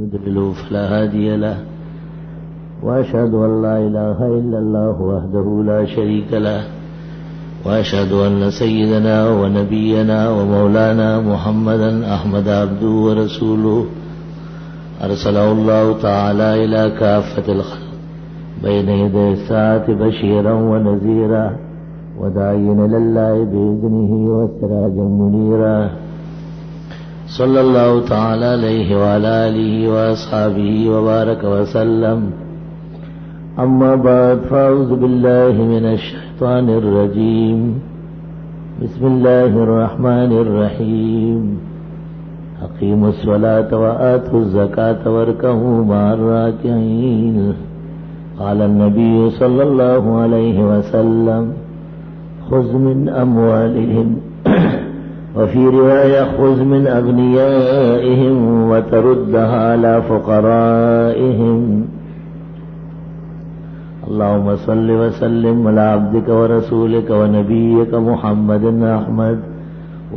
يضلل فلا هادي له وأشهد أن لا إله إلا الله وحده لا شريك له وأشهد أن سيدنا ونبينا ومولانا محمدا أحمد عبده ورسوله أرسله الله تعالى إلى كافة الخلق بين يدي الساعة بشيرا ونذيرا وداعيا إلى الله بإذنه وسراجا منيرا صلى الله تعالى عليه وعلى آله وأصحابه وبارك وسلم. أما بعد فأعوذ بالله من الشيطان الرجيم. بسم الله الرحمن الرحيم. أقيموا الصلاة وآتوا الزكاة واركعوا مع الراكعين. قال النبي صلى الله عليه وسلم خذ من أموالهم وفي رواية خذ من أغنيائهم وتردها على فقرائهم. اللهم صل وسلم على عبدك ورسولك ونبيك محمد أحمد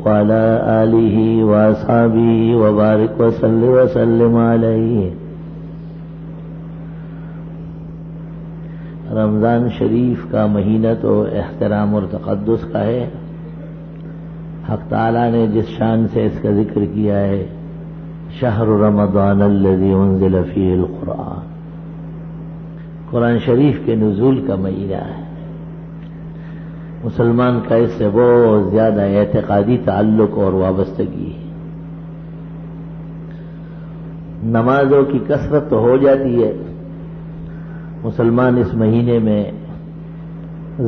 وعلى آله وأصحابه وبارك وسلم عليه. رمضان شریف کا مہینہ تو احترام اور تقدس کا ہے. حق تعالیٰ نے جس شان سے اس کا ذکر کیا ہے شہر رمضان الذی انزل فیہ القرآن، قرآن شریف کے نزول کا مہینہ ہے. مسلمان کا اس سے بہت زیادہ اعتقادی تعلق اور وابستگی ہے. نمازوں کی کثرت تو ہو جاتی ہے، مسلمان اس مہینے میں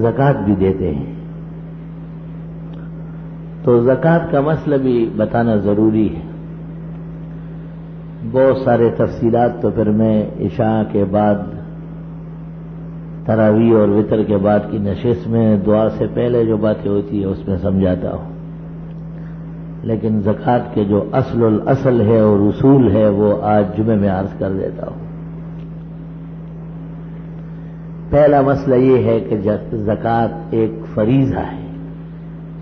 زکوٰۃ بھی دیتے ہیں، تو زکوٰۃ کا مسئلہ بھی بتانا ضروری ہے. بہت سارے تفصیلات تو پھر میں عشاء کے بعد تراویح اور وتر کے بعد کی نشست میں دعا سے پہلے جو باتیں ہوتی ہیں اس میں سمجھاتا ہوں، لیکن زکوٰۃ کے جو اصل ہے اور اصول ہے وہ آج جمعے میں عرض کر دیتا ہوں. پہلا مسئلہ یہ ہے کہ زکوٰۃ ایک فریضہ ہے،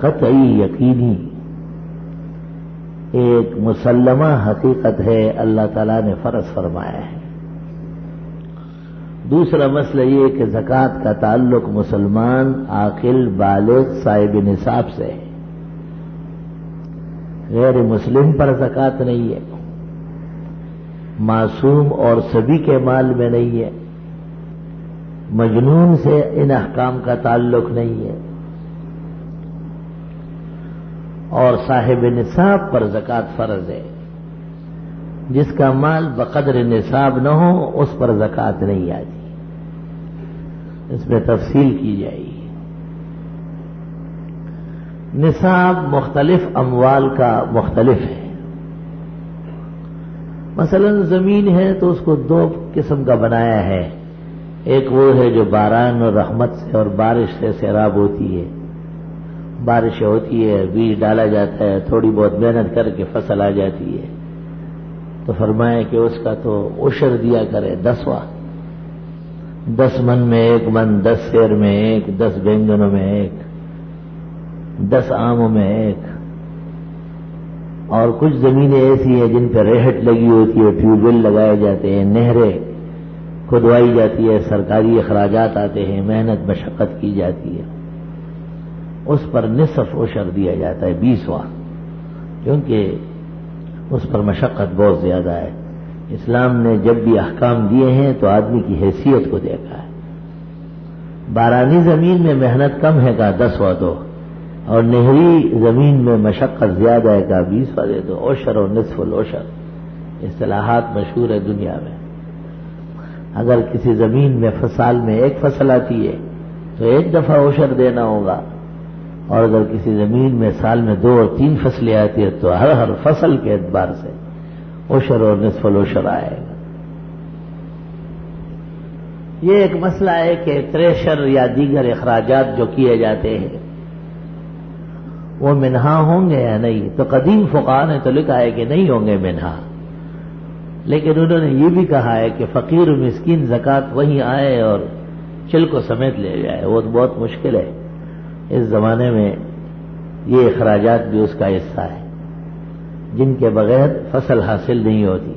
قطعی یقینی، ایک مسلمہ حقیقت ہے، اللہ تعالیٰ نے فرض فرمایا ہے. دوسرا مسئلہ یہ کہ زکوٰۃ کا تعلق مسلمان عاقل بالغ صاحب نصاب سے ہے، غیر مسلم پر زکوٰۃ نہیں ہے، معصوم اور سبھی کے مال میں نہیں ہے، مجنون سے ان احکام کا تعلق نہیں ہے، اور صاحب نصاب پر زکوٰۃ فرض ہے. جس کا مال بقدر نصاب نہ ہو اس پر زکوٰۃ نہیں آتی. اس میں تفصیل کی جائے گی. نصاب مختلف اموال کا مختلف ہے. مثلا زمین ہے تو اس کو دو قسم کا بنایا ہے. ایک وہ ہے جو باران اور رحمت سے اور بارش سے سیراب ہوتی ہے، بارش ہوتی ہے، بیج ڈالا جاتا ہے، تھوڑی بہت محنت کر کے فصل آ جاتی ہے، تو فرمایا کہ اس کا تو عشر دیا کرے 10 من میں 1 من، 10 سیر میں 1، 10 بینگنوں میں 1، 10 آموں میں 1. اور کچھ زمینیں ایسی ہیں جن پہ ریہٹ لگی ہوتی ہے، ٹیوب ویل لگائے جاتے ہیں، نہریں کھدوائی جاتی ہے، سرکاری اخراجات آتے ہیں، محنت مشقت کی جاتی ہے، اس پر نصف عشر دیا جاتا ہے 20واں، کیونکہ اس پر مشقت بہت زیادہ ہے. اسلام نے جب بھی احکام دیے ہیں تو آدمی کی حیثیت کو دیکھا ہے. بارانی زمین میں محنت کم ہے کہا 10واں دو، اور نہری زمین میں مشقت زیادہ ہے کہا 20واں دے دو. عشر اور نصف العشر اصطلاحات مشہور ہے دنیا میں. اگر کسی زمین میں سال میں 1 فصل آتی ہے تو 1 دفعہ عشر دینا ہوگا، اور اگر کسی زمین میں سال میں 2 اور 3 فصلیں آتی ہے تو ہر فصل کے اعتبار سے عشر اور نصف العشر آئے گا. یہ ایک مسئلہ ہے کہ تریشر یا دیگر اخراجات جو کیے جاتے ہیں وہ منہا ہوں گے یا نہیں. تو قدیم فقہاء نے تو لکھا ہے کہ نہیں ہوں گے منہا، لیکن انہوں نے یہ بھی کہا ہے کہ فقیر و مسکین زکوٰۃ وہیں آئے اور چل کو سمیت لے جائے. وہ تو بہت مشکل ہے اس زمانے میں. یہ اخراجات بھی اس کا حصہ ہے جن کے بغیر فصل حاصل نہیں ہوتی.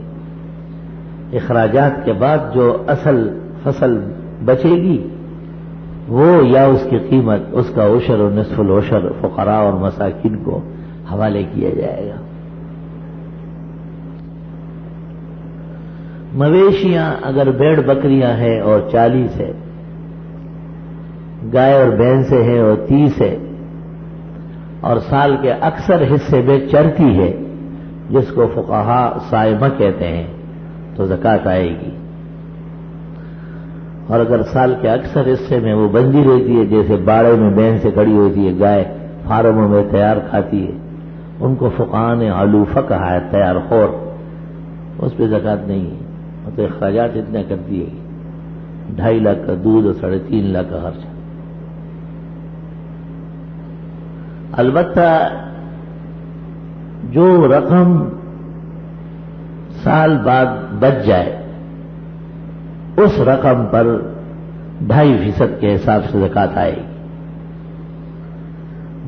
اخراجات کے بعد جو اصل فصل بچے گی وہ یا اس کی قیمت اس کا عشر و نصف العشر فقراء اور مساکین کو حوالے کیا جائے گا۔ مویشیاں اگر بیڑ بکریاں ہیں اور 40 ہے، گائے اور بھینسیں ہیں اور 30 ہے، اور سال کے اکثر حصے میں چرتی ہے جس کو فقہا صائمہ کہتے ہیں تو زکوٰۃ آئے گی، اور اگر سال کے اکثر حصے میں وہ بندھی رہتی ہے، جیسے باڑے میں بین سے کھڑی ہوتی ہے گائے، فارموں میں تیار کھاتی ہے، ان کو فقہا نے علوفہ کہا ہے، تیار خور، اس پہ زکوٰۃ نہیں ہے۔ تو اخراجات اتنے کرتی ہے 2.5 لاکھ کا دودھ اور 3.5 لاکھ کا خرچہ۔ البتہ جو رقم سال بعد بچ جائے اس رقم پر 2.5% کے حساب سے زکوٰۃ آئے گی۔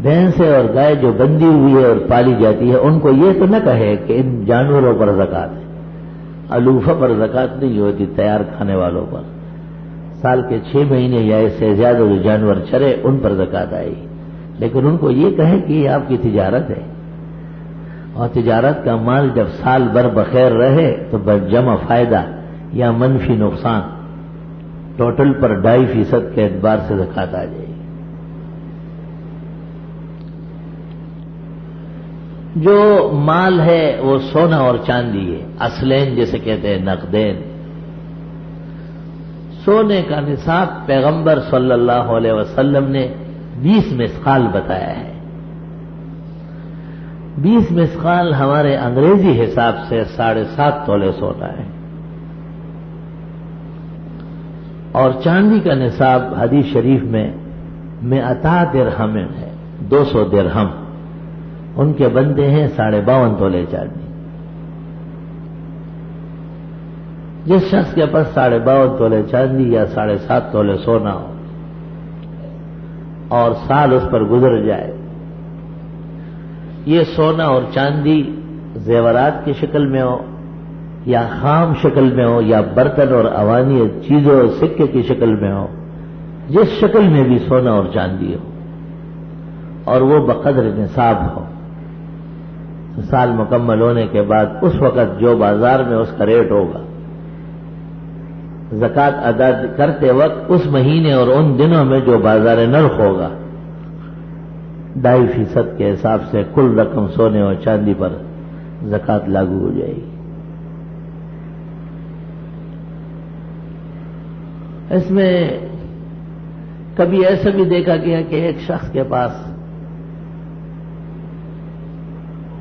بھینسیں اور گائے جو بندھی ہوئی ہے اور پالی جاتی ہے ان کو یہ تو نہ کہے کہ ان جانوروں پر زکوٰۃ ہے، علوفہ پر زکوٰۃ نہیں ہوتی، تیار کھانے والوں پر۔ سال کے 6 مہینے یا اس سے زیادہ جو جانور چرے ان پر زکوٰۃ آئے گی، لیکن ان کو یہ کہیں کہ یہ آپ کی تجارت ہے، اور تجارت کا مال جب سال بھر بخیر رہے تو جمع فائدہ یا منفی نقصان ٹوٹل پر 2.5% کے اعتبار سے زکوٰۃ آ جائے گی۔ جو مال ہے وہ سونا اور چاندی ہے، اصلین جسے کہتے ہیں، نقدین۔ سونے کا نصاب پیغمبر صلی اللہ علیہ وسلم نے 20 مثقال بتایا ہے۔ 20 مثقال ہمارے انگریزی حساب سے 7.5 تولے سونا ہے، اور چاندی کا نصاب حدیث شریف میں 100 درہم ہے، 200 درہم، ان کے بنتے ہیں 52.5 تولے چاندی۔ جس شخص کے پاس 52.5 تولے چاندی یا 7.5 تولے سونا ہو اور سال اس پر گزر جائے، یہ سونا اور چاندی زیورات کی شکل میں ہو یا خام شکل میں ہو یا برتن اور اوانی چیزوں اور سکے کی شکل میں ہو، جس شکل میں بھی سونا اور چاندی ہو، اور وہ بقدر نصاب ہو، سال مکمل ہونے کے بعد اس وقت جو بازار میں اس کا ریٹ ہوگا، زکوٰۃ ادا کرتے وقت اس مہینے اور ان دنوں میں جو بازار نرخ ہوگا 2.5% کے حساب سے کل رقم سونے اور چاندی پر زکوٰۃ لاگو ہو جائے گی۔ اس میں کبھی ایسا بھی دیکھا گیا کہ ایک شخص کے پاس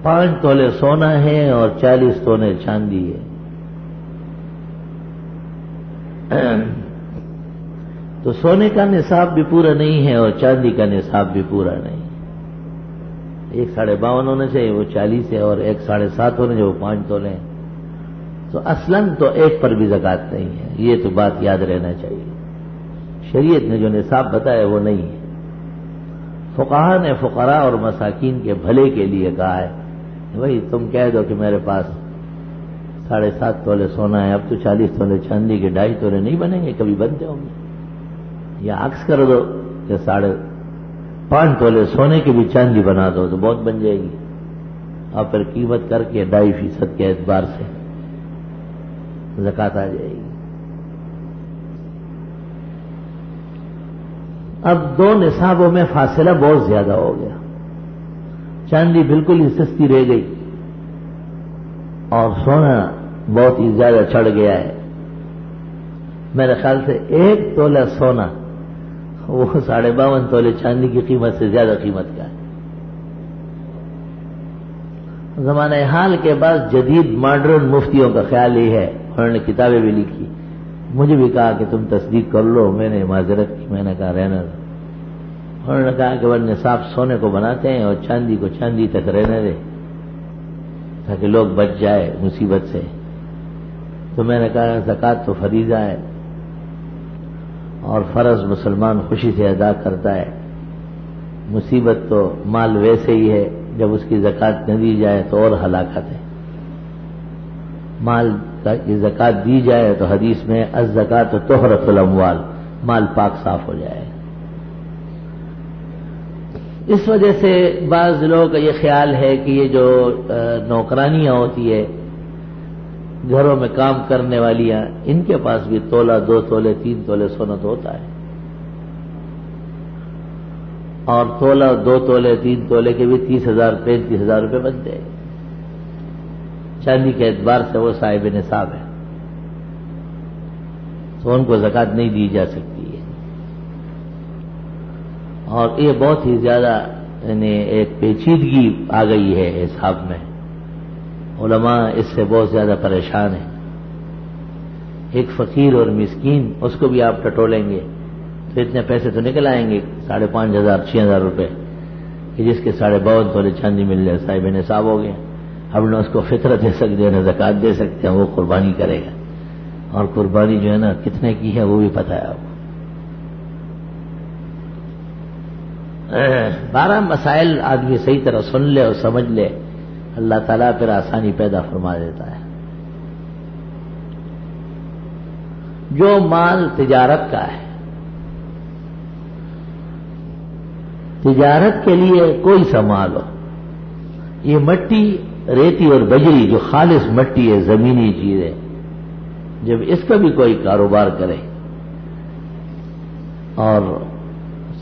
5 تولے سونا ہے اور 40 تولے چاندی ہے، تو سونے کا نصاب بھی پورا نہیں ہے اور چاندی کا نصاب بھی پورا نہیں ہے۔ ایک 52.5 ہونا چاہیے، وہ 40 ہے، اور ایک 7.5 ہونا چاہیے، وہ 5 تولے ہیں، تو اصلاً تو ایک پر بھی زکوٰۃ نہیں ہے۔ یہ تو بات یاد رہنا چاہیے، شریعت نے جو نصاب بتایا وہ نہیں ہے۔ فقہا نے فقراء اور مساکین کے بھلے کے لیے کہا ہے، بھائی تم کہہ دو کہ میرے پاس 7.5 تولے سونا ہے، اب تو 40 تولے چاندی کے 2.5 تولے نہیں بنیں گے، کبھی بنتے ہوں گے، یا عکس کر دو کہ 5 تولے سونے کی بھی چاندی بنا دو تو بہت بن جائے گی، اور پھر قیمت کر کے 2.5% کے اعتبار سے زکوٰۃ آ جائے گی۔ اب 2 نصابوں میں فاصلہ بہت زیادہ ہو گیا، چاندی بالکل ہی سستی رہ گئی اور سونا بہت ہی زیادہ چڑھ گیا ہے۔ میرے خیال سے 1 تولہ سونا وہ 52.5 تولے چاندی کی قیمت سے زیادہ قیمت کا ہے۔ زمانہ حال کے بعد جدید ماڈرن مفتیوں کا خیال یہ ہے، انہوں نے کتابیں بھی لکھی، مجھے بھی کہا کہ تم تصدیق کر لو، میں نے معذرت کی، میں نے کہا رہنا دو۔ انہوں نے کہا کہ وہ نصاب سونے کو بناتے ہیں اور چاندی کو چاندی تک رہنے دے تاکہ لوگ بچ جائے مصیبت سے۔ تو میں نے کہا زکوٰۃ تو فریضہ ہے اور فرض مسلمان خوشی سے ادا کرتا ہے، مصیبت تو مال ویسے ہی ہے، جب اس کی زکوٰۃ نہ دی جائے تو اور ہلاکت ہے۔ مال زکات دی جائے تو حدیث میں الزکات طہرۃ الاموال، مال پاک صاف ہو جائے۔ اس وجہ سے بعض لوگوں کا یہ خیال ہے کہ یہ جو نوکرانیاں ہوتی ہے، گھروں میں کام کرنے والیاں، ان کے پاس بھی تولہ 2 تولے 3 تولے سونا تو ہوتا ہے، اور تولہ 2 تولے 3 تولے کے بھی 30,000 35,000 روپے بنتے ہیں۔ چاندی کے اعتبار سے وہ صاحب نصاب ہے، تو ان کو زکوٰۃ نہیں دی جا سکتی ہے۔ اور یہ بہت ہی زیادہ یعنی ایک پیچیدگی آ گئی ہے حساب میں، علماء اس سے بہت زیادہ پریشان ہیں۔ ایک فقیر اور مسکین، اس کو بھی آپ ٹٹولیں گے تو اتنے پیسے تو نکل آئیں گے 5,500 6,000 روپے، کہ جس کے 52.5 تولے چاندی مل جائے صاحب نصاب ہو گیا۔ اب نہ اس کو فطرت دے سکتے ہیں نہ زکوٰۃ دے سکتے ہیں، وہ قربانی کرے گا، اور قربانی جو ہے نا کتنے کی ہے وہ بھی پتہ ہے آپ کو۔ 12 مسائل آدمی صحیح طرح سن لے اور سمجھ لے، اللہ تعالیٰ پھر آسانی پیدا فرما دیتا ہے۔ جو مال تجارت کا ہے، تجارت کے لیے کوئی سا مال ہو، یہ مٹی ریتی اور بجری جو خالص مٹی ہے، زمینی چیز ہے، جب اس کا بھی کوئی کاروبار کرے اور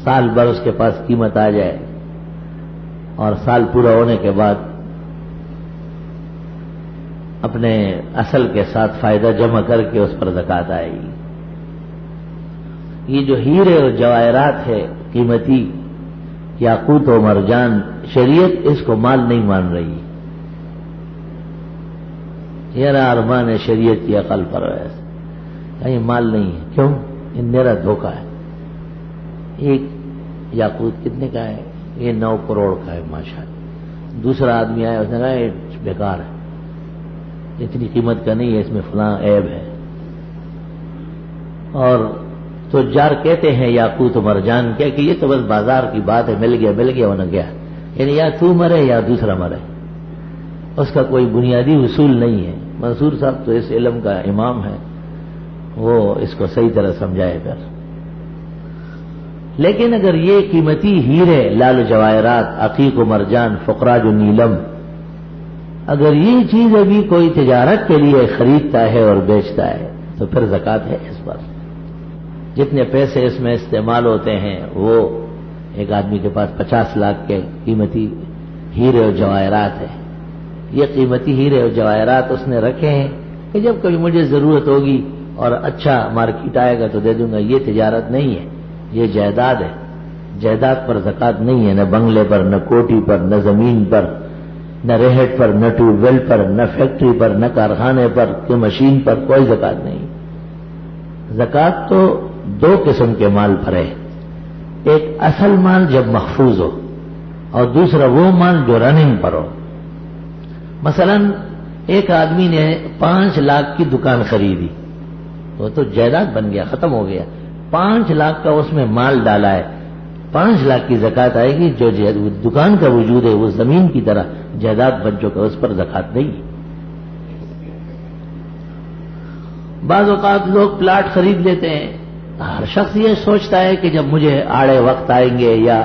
سال بھر اس کے پاس قیمت آ جائے اور سال پورا ہونے کے بعد اپنے اصل کے ساتھ فائدہ جمع کر کے اس پر زکوٰۃ آئے گی۔ یہ جو ہیرے اور جواہرات ہے قیمتی، یاقوت و مرجان، شریعت اس کو مال نہیں مان رہی۔ یہ ارمان ہے شریعت کی عقل پر، کہیں مال نہیں ہے، کیوں؟ یہ میرا دھوکہ ہے۔ ایک یاقوت کتنے کا ہے؟ یہ 9 کروڑ کا ہے ماشاءاللہ۔ دوسرا آدمی آیا، اس نے کہا یہ بیکار ہے، اتنی قیمت کا نہیں ہے، اس میں فلاں عیب ہے۔ اور تجار کہتے ہیں یاقوت و مرجان کیا کہ یہ تو بس بازار کی بات ہے، مل گیا ہونا گیا، یعنی یا تو مرے یا دوسرا مرے، اس کا کوئی بنیادی اصول نہیں ہے۔ منصور صاحب تو اس علم کا امام ہے، وہ اس کو صحیح طرح سمجھائے گا۔ لیکن اگر یہ قیمتی ہیرے، لال جواہرات، عقیق و مرجان، فقراج و نیلم، اگر یہ چیز ابھی کوئی تجارت کے لیے خریدتا ہے اور بیچتا ہے تو پھر زکوٰۃ ہے اس پر۔ جتنے پیسے اس میں استعمال ہوتے ہیں، وہ ایک آدمی کے پاس 50 لاکھ کے قیمتی ہیرے اور جواہرات ہیں، یہ قیمتی ہیرے اور جواہرات اس نے رکھے ہیں کہ جب کبھی مجھے ضرورت ہوگی اور اچھا مارکیٹ آئے گا تو دے دوں گا۔ یہ تجارت نہیں ہے، یہ جائیداد ہے۔ جائیداد پر زکوٰۃ نہیں ہے، نہ بنگلے پر، نہ کوٹھی پر، نہ زمین پر، نہ ریہٹ پر، نہ ٹیوب ویل پر، نہ فیکٹری پر، نہ کارخانے پر، کہ مشین پر کوئی زکوٰۃ نہیں۔ زکوٰۃ تو 2 قسم کے مال پر ہے، ایک اصل مال جب محفوظ ہو، اور دوسرا وہ مال جو رننگ پر ہو۔ مثلا ایک آدمی نے 5 لاکھ کی دکان خریدی، وہ تو جائیداد بن گیا، ختم ہو گیا۔ 5 لاکھ کا اس میں مال ڈالا ہے، 5 لاکھ کی زکوٰۃ آئے گی۔ جو دکان کا وجود ہے وہ زمین کی طرح جائیداد بن چکا، اس پر زکوٰۃ نہیں ہے۔ بعض اوقات لوگ پلاٹ خرید لیتے ہیں، ہر شخص یہ سوچتا ہے کہ جب مجھے آڑے وقت آئیں گے یا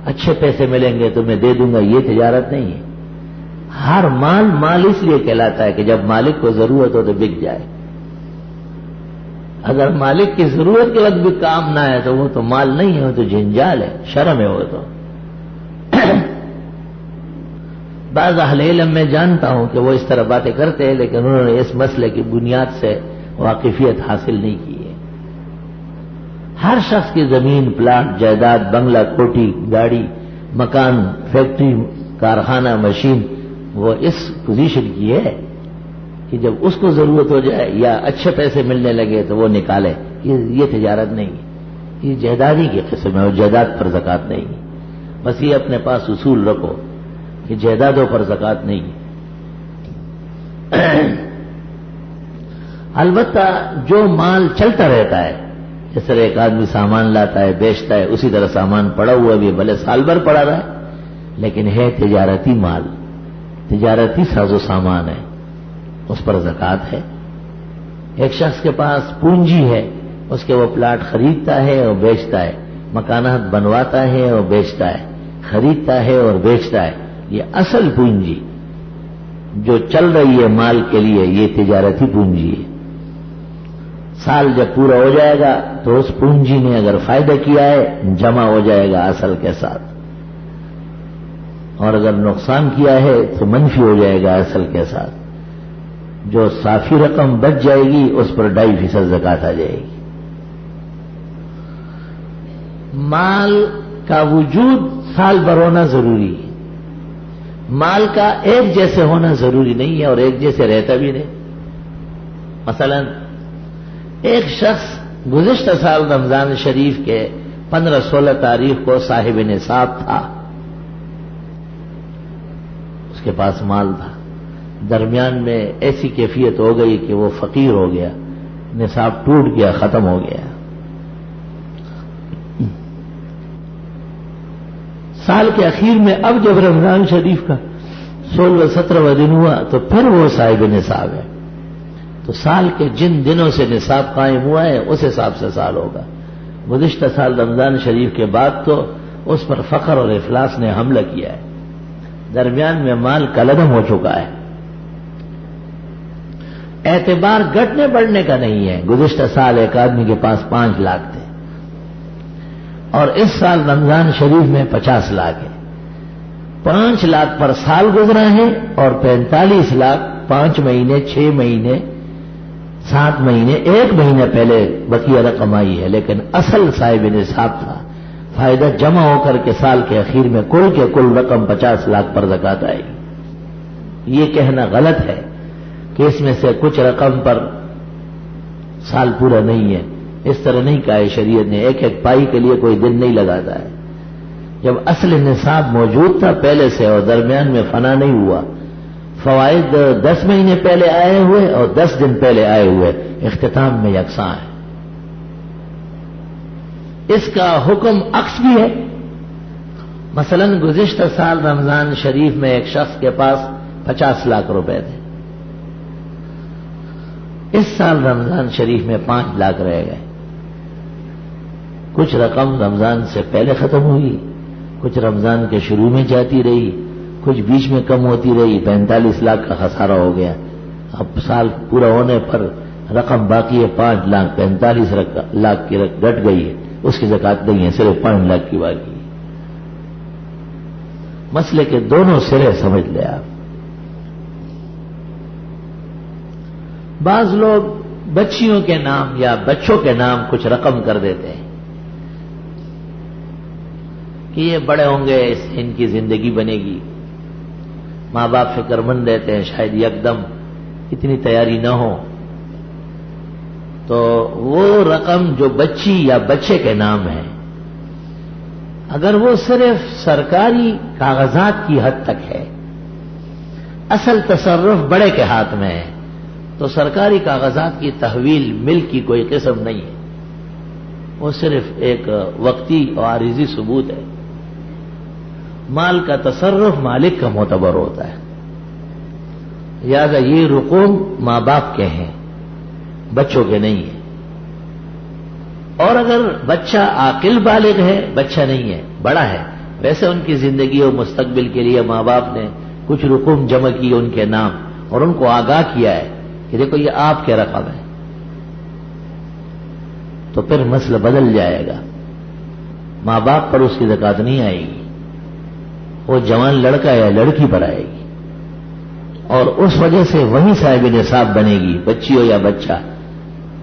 اچھے پیسے ملیں گے تو میں دے دوں گا۔ یہ تجارت نہیں ہے۔ ہر مال مال اس لیے کہلاتا ہے کہ جب مالک کو ضرورت ہو تو بک جائے۔ اگر مالک کی ضرورت کے وقت بھی کام نہ آئے تو وہ تو مال نہیں ہے، وہ تو جنجال ہے، شرم ہے وہ تو۔ بعض اہل علم میں جانتا ہوں کہ وہ اس طرح باتیں کرتے ہیں، لیکن انہوں نے اس مسئلے کی بنیاد سے واقفیت حاصل نہیں کی ہے۔ ہر شخص کی زمین، پلاٹ، جائیداد، بنگلہ، کوٹھی، گاڑی، مکان، فیکٹری، کارخانہ، مشین، وہ اس پوزیشن کی ہے کہ جب اس کو ضرورت ہو جائے یا اچھے پیسے ملنے لگے تو وہ نکالے۔ یہ تجارت نہیں ہے، یہ جائیدادی کی قسم ہے، اور جائیداد پر زکوٰۃ نہیں ہے۔ بس یہ اپنے پاس اصول رکھو کہ جائیدادوں پر زکوٰۃ نہیں ہے۔ البتہ جو مال چلتا رہتا ہے، جس طرح ایک آدمی سامان لاتا ہے بیچتا ہے، اسی طرح سامان پڑا ہوا بھی بھلے سال بھر پڑا رہا ہے، لیکن ہے تجارتی مال، تجارتی ساز و سامان ہے، اس پر زکوٰۃ ہے۔ ایک شخص کے پاس پونجی ہے، اس کے وہ پلاٹ خریدتا ہے اور بیچتا ہے، مکانات بنواتا ہے اور بیچتا ہے، خریدتا ہے اور بیچتا ہے، یہ اصل پونجی جو چل رہی ہے مال کے لیے، یہ تجارتی پونجی ہے۔ سال جب پورا ہو جائے گا تو اس پونجی نے اگر فائدہ کیا ہے جمع ہو جائے گا اصل کے ساتھ، اور اگر نقصان کیا ہے تو منفی ہو جائے گا اصل کے ساتھ۔ جو صافی رقم بچ جائے گی اس پر 2.5% زکوٰۃ آ جائے گی۔ مال کا وجود سال بھر ہونا ضروری ہے، مال کا ایک جیسے ہونا ضروری نہیں ہے اور ایک جیسے رہتا بھی نہیں۔ مثلا ایک شخص گزشتہ سال رمضان شریف کے 15-16 تاریخ کو صاحب نصاب تھا، اس کے پاس مال تھا، درمیان میں ایسی کیفیت ہو گئی کہ وہ فقیر ہو گیا، نصاب ٹوٹ گیا، ختم ہو گیا۔ سال کے اخیر میں اب جب رمضان شریف کا 16-17واں دن ہوا تو پھر وہ صاحب نصاب ہے، تو سال کے جن دنوں سے نصاب قائم ہوا ہے اس حساب سے سال ہوگا۔ گزشتہ سال رمضان شریف کے بعد تو اس پر فقر اور افلاس نے حملہ کیا ہے، درمیان میں مال کلعدم ہو چکا ہے۔ اعتبار گھٹنے بڑھنے کا نہیں ہے، گزشتہ سال ایک آدمی کے پاس 5 لاکھ تھے اور اس سال رمضان شریف میں 50 لاکھ ہے۔ 5 لاکھ پر سال گزرا ہے اور 45 لاکھ 5 مہینے، 6 مہینے، 7 مہینے، 1 مہینہ پہلے بقیہ رقم آئی ہے، لیکن اصل صاحب نصاب تھا۔ فائدہ جمع ہو کر کے سال کے اخیر میں کل رقم 50 لاکھ پر زکوٰۃ آئے گی۔ یہ کہنا غلط ہے کہ اس میں سے کچھ رقم پر سال پورا نہیں ہے، اس طرح نہیں کہا ہے شریعت نے، ایک ایک پائی کے لیے کوئی دن نہیں لگاتا ہے۔ جب اصل نصاب موجود تھا پہلے سے اور درمیان میں فنا نہیں ہوا، فوائد 10 مہینے پہلے آئے ہوئے اور 10 دن پہلے آئے ہوئے اختتام میں یکساں ہے۔ اس کا حکم عکس بھی ہے۔ مثلا گزشتہ سال رمضان شریف میں ایک شخص کے پاس 50 لاکھ روپے تھے، اس سال رمضان شریف میں 5 لاکھ رہ گئے۔ کچھ رقم رمضان سے پہلے ختم ہوئی، کچھ رمضان کے شروع میں جاتی رہی، کچھ بیچ میں کم ہوتی رہی، 45 لاکھ کا خسارہ ہو گیا۔ اب سال پورا ہونے پر رقم باقی ہے 5 لاکھ، 45 لاکھ کی رقم گھٹ گئی ہے، اس کی زکوٰۃ نہیں ہے، صرف 5 لاکھ کی باقی ہے۔ مسئلے کے دونوں سرے سمجھ لیں آپ۔ بعض لوگ بچیوں کے نام یا بچوں کے نام کچھ رقم کر دیتے ہیں کہ یہ بڑے ہوں گے، اس سے ان کی زندگی بنے گی۔ ماں باپ فکر مند رہتے ہیں، شاید یکدم اتنی تیاری نہ ہو، تو وہ رقم جو بچی یا بچے کے نام ہے، اگر وہ صرف سرکاری کاغذات کی حد تک ہے، اصل تصرف بڑے کے ہاتھ میں ہے، تو سرکاری کاغذات کی تحویل ملک کی کوئی قسم نہیں ہے، وہ صرف ایک وقتی اور عارضی ثبوت ہے۔ مال کا تصرف مالک کا معتبر ہوتا ہے، لہذا یہ رقوم ماں باپ کے ہیں، بچوں کے نہیں ہیں۔ اور اگر بچہ عاقل بالغ ہے، بچہ نہیں ہے، بڑا ہے، ویسے ان کی زندگی اور مستقبل کے لیے ماں باپ نے کچھ رقوم جمع کی ان کے نام اور ان کو آگاہ کیا ہے کہ دیکھو یہ آپ کے رقم ہے، تو پھر مسئلہ بدل جائے گا، ماں باپ پر اس کی زکوٰۃ نہیں آئے گی، وہ جوان لڑکا یا لڑکی پر آئے گی، اور اس وجہ سے وہی صاحب نصاب بنے گی، بچی ہو یا بچہ،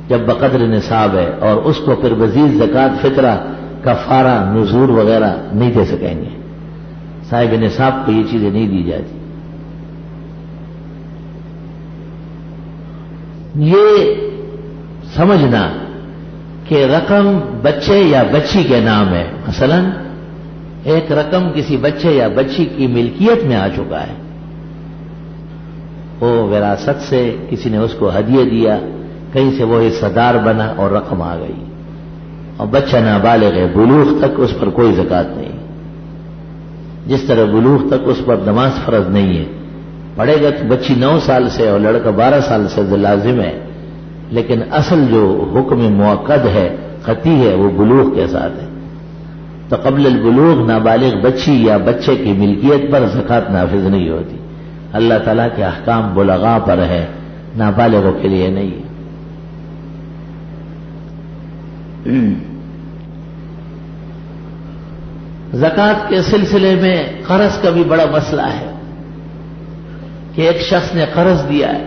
جب بقدر نصاب ہے، اور اس کو پھر مزید زکوٰۃ، فطرہ، کفارہ، نذور وغیرہ نہیں دے سکیں گے۔ صاحب نصاب کو یہ چیزیں نہیں دی جاتی۔ یہ سمجھنا کہ رقم بچے یا بچی کے نام ہے، مثلا ایک رقم کسی بچے یا بچی کی ملکیت میں آ چکا ہے، وہ وراثت سے کسی نے اس کو ہدیہ دیا، کہیں سے وہ حصہ دار بنا اور رقم آ گئی، اور بچہ نابالغ ہے، بلوغ تک اس پر کوئی زکوٰۃ نہیں۔ جس طرح بلوغ تک اس پر نماز فرض نہیں ہے، پڑھے گا تو بچی 9 سال سے اور لڑکا 12 سال سے لازم ہے، لیکن اصل جو حکم موقد ہے، قطعی ہے، وہ بلوغ کے ساتھ ہے. تو قبل البلوغ نابالغ بچی یا بچے کی ملکیت پر زکوٰۃ نافذ نہیں ہوتی. اللہ تعالیٰ کے احکام بلغاء پر ہے، نابالغوں کے لیے نہیں ہے. زکوٰۃ کے سلسلے میں قرض کا بھی بڑا مسئلہ ہے کہ ایک شخص نے قرض دیا ہے.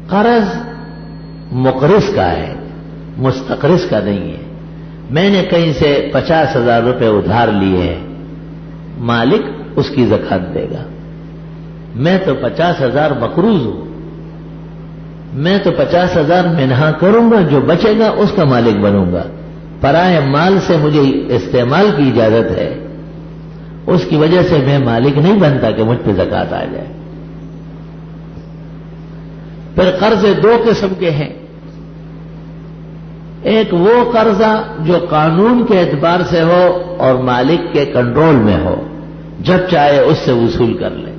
قرض مقرض کا ہے، مستقرض کا نہیں ہے. میں نے کہیں سے 50,000 روپے ادھار لیے ہیں، مالک اس کی زکوٰۃ دے گا. میں تو 50,000 مقروض ہوں، میں تو 50,000 منہا کروں گا، جو بچے گا اس کا مالک بنوں گا. پرائے مال سے مجھے استعمال کی اجازت ہے، اس کی وجہ سے میں مالک نہیں بنتا کہ مجھ پہ زکوٰۃ آ جائے. پھر قرضے دو قسم کے ہیں. ایک وہ قرضہ جو قانون کے اعتبار سے ہو اور مالک کے کنٹرول میں ہو، جب چاہے اس سے وصول کر لے.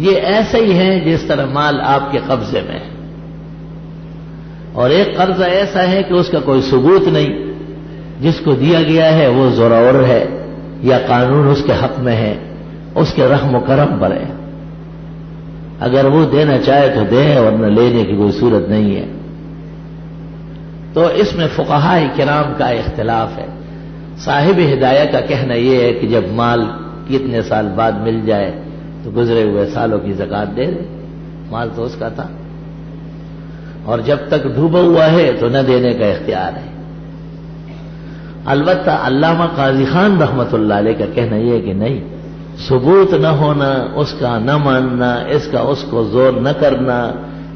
یہ ایسے ہی ہے جس طرح مال آپ کے قبضے میں ہے. اور ایک قرضہ ایسا ہے کہ اس کا کوئی ثبوت نہیں، جس کو دیا گیا ہے وہ زورآور ہے یا قانون اس کے حق میں ہے، اس کے رحم و کرم پر ہے. اگر وہ دینا چاہے تو دے، ورنہ لینے کی کوئی صورت نہیں ہے. تو اس میں فقہاء کرام کا اختلاف ہے. صاحب ہدایہ کا کہنا یہ ہے کہ جب مال کتنے سال بعد مل جائے تو گزرے ہوئے سالوں کی زکوٰۃ دے دے، مال تو اس کا تھا. اور جب تک ڈوبا ہوا ہے تو نہ دینے کا اختیار ہے. البتہ علامہ قاضی خان رحمت اللہ علیہ کا کہنا یہ ہے کہ نہیں، ثبوت نہ ہونا، اس کا نہ ماننا، اس کا اس کو زور نہ کرنا،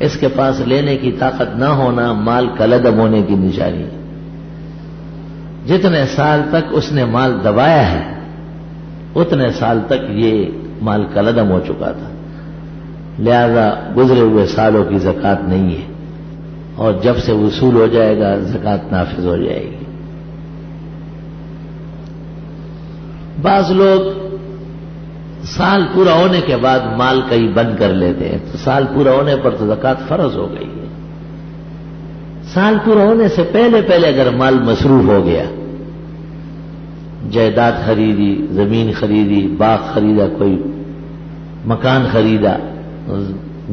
اس کے پاس لینے کی طاقت نہ ہونا مال کلعدم ہونے کی نشانی ہے. جتنے سال تک اس نے مال دبایا ہے اتنے سال تک یہ مال کلعدم ہو چکا تھا. لہذا گزرے ہوئے سالوں کی زکوٰۃ نہیں ہے، اور جب سے وصول ہو جائے گا زکوٰۃ نافذ ہو جائے گی. بعض لوگ سال پورا ہونے کے بعد مال کہیں بند کر لیتے ہیں، تو سال پورا ہونے پر تو زکوٰۃ فرض ہو گئی ہے. سال پورا ہونے سے پہلے اگر مال مصروف ہو گیا، جائیداد خریدی، زمین خریدی، باغ خریدا، کوئی مکان خریدا،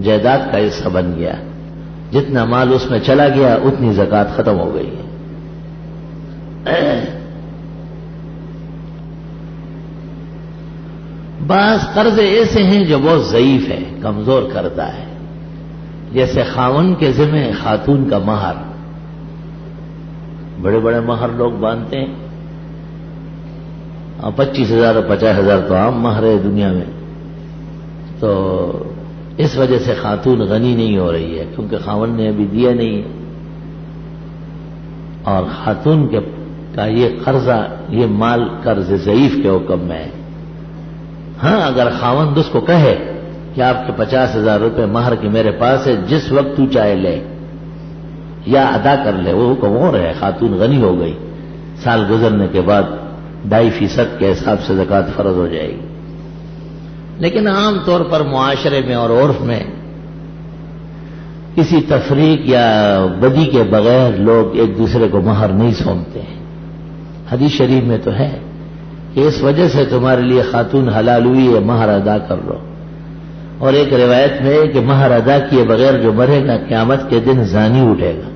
جائیداد کا حصہ بن گیا، جتنا مال اس میں چلا گیا اتنی زکوٰۃ ختم ہو گئی ہے. بعض قرضے ایسے ہیں جو بہت ضعیف ہے، کمزور کرتا ہے، جیسے خاوند کے ذمہ خاتون کا مہر. بڑے بڑے مہر لوگ باندھتے ہیں، 25,000 اور 50,000 تو عام مہر ہے دنیا میں. تو اس وجہ سے خاتون غنی نہیں ہو رہی ہے، کیونکہ خاوند نے ابھی دیا نہیں ہے. اور خاتون کا یہ قرضہ، یہ مال قرض ضعیف کے حکم میں ہے. ہاں اگر خاوند اس کو کہے کہ آپ کے 50,000 روپے مہر کے میرے پاس ہے، جس وقت تو چاہے لے یا ادا کر لے، وہ حکم ہو رہا ہے. خاتون غنی ہو گئی، سال گزرنے کے بعد 2.5% کے حساب سے زکوٰۃ فرض ہو جائے گی. لیکن عام طور پر معاشرے میں اور عرف میں کسی تفریق یا بدی کے بغیر لوگ ایک دوسرے کو مہر نہیں سونپتے ہیں. حدیث شریف میں تو ہے کہ اس وجہ سے تمہارے لیے خاتون حلال ہوئی ہے، مہر ادا کر لو. اور ایک روایت میں ہے کہ مہر ادا کیے بغیر جو مرے گا قیامت کے دن زانی اٹھے گا.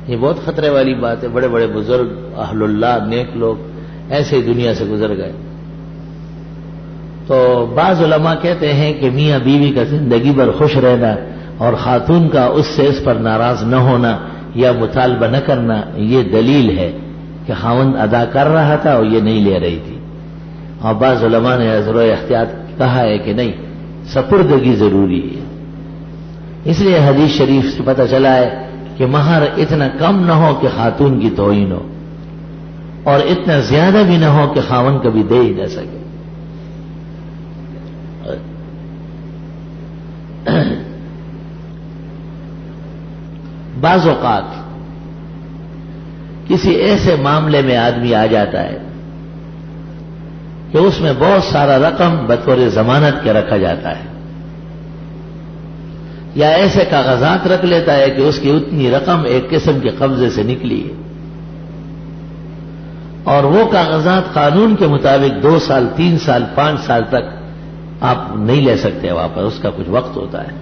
یہ بہت خطرے والی بات ہے. بڑے بڑے بزرگ، اہل اللہ، نیک لوگ ایسے ہی دنیا سے گزر گئے. تو بعض علماء کہتے ہیں کہ میاں بیوی کا زندگی بھر خوش رہنا اور خاتون کا اس پر ناراض نہ ہونا یا مطالبہ نہ کرنا، یہ دلیل ہے کہ خاوند ادا کر رہا تھا اور یہ نہیں لے رہی تھی. اور بعض علماء نے عذر و احتیاط کہا ہے کہ نہیں، سپردگی ضروری ہے. اس لیے حدیث شریف سے پتہ چلا ہے کہ مہر اتنا کم نہ ہو کہ خاتون کی توہین ہو، اور اتنا زیادہ بھی نہ ہو کہ خاوند کبھی دے ہی نہ سکے. بعض اوقات کسی ایسے معاملے میں آدمی آ جاتا ہے کہ اس میں بہت سارا رقم بطور ضمانت کے رکھا جاتا ہے، یا ایسے کاغذات رکھ لیتا ہے کہ اس کی اتنی رقم ایک قسم کے قبضے سے نکلی ہے، اور وہ کاغذات قانون کے مطابق 2 سال 3 سال 5 سال تک آپ نہیں لے سکتے واپس، اس کا کچھ وقت ہوتا ہے۔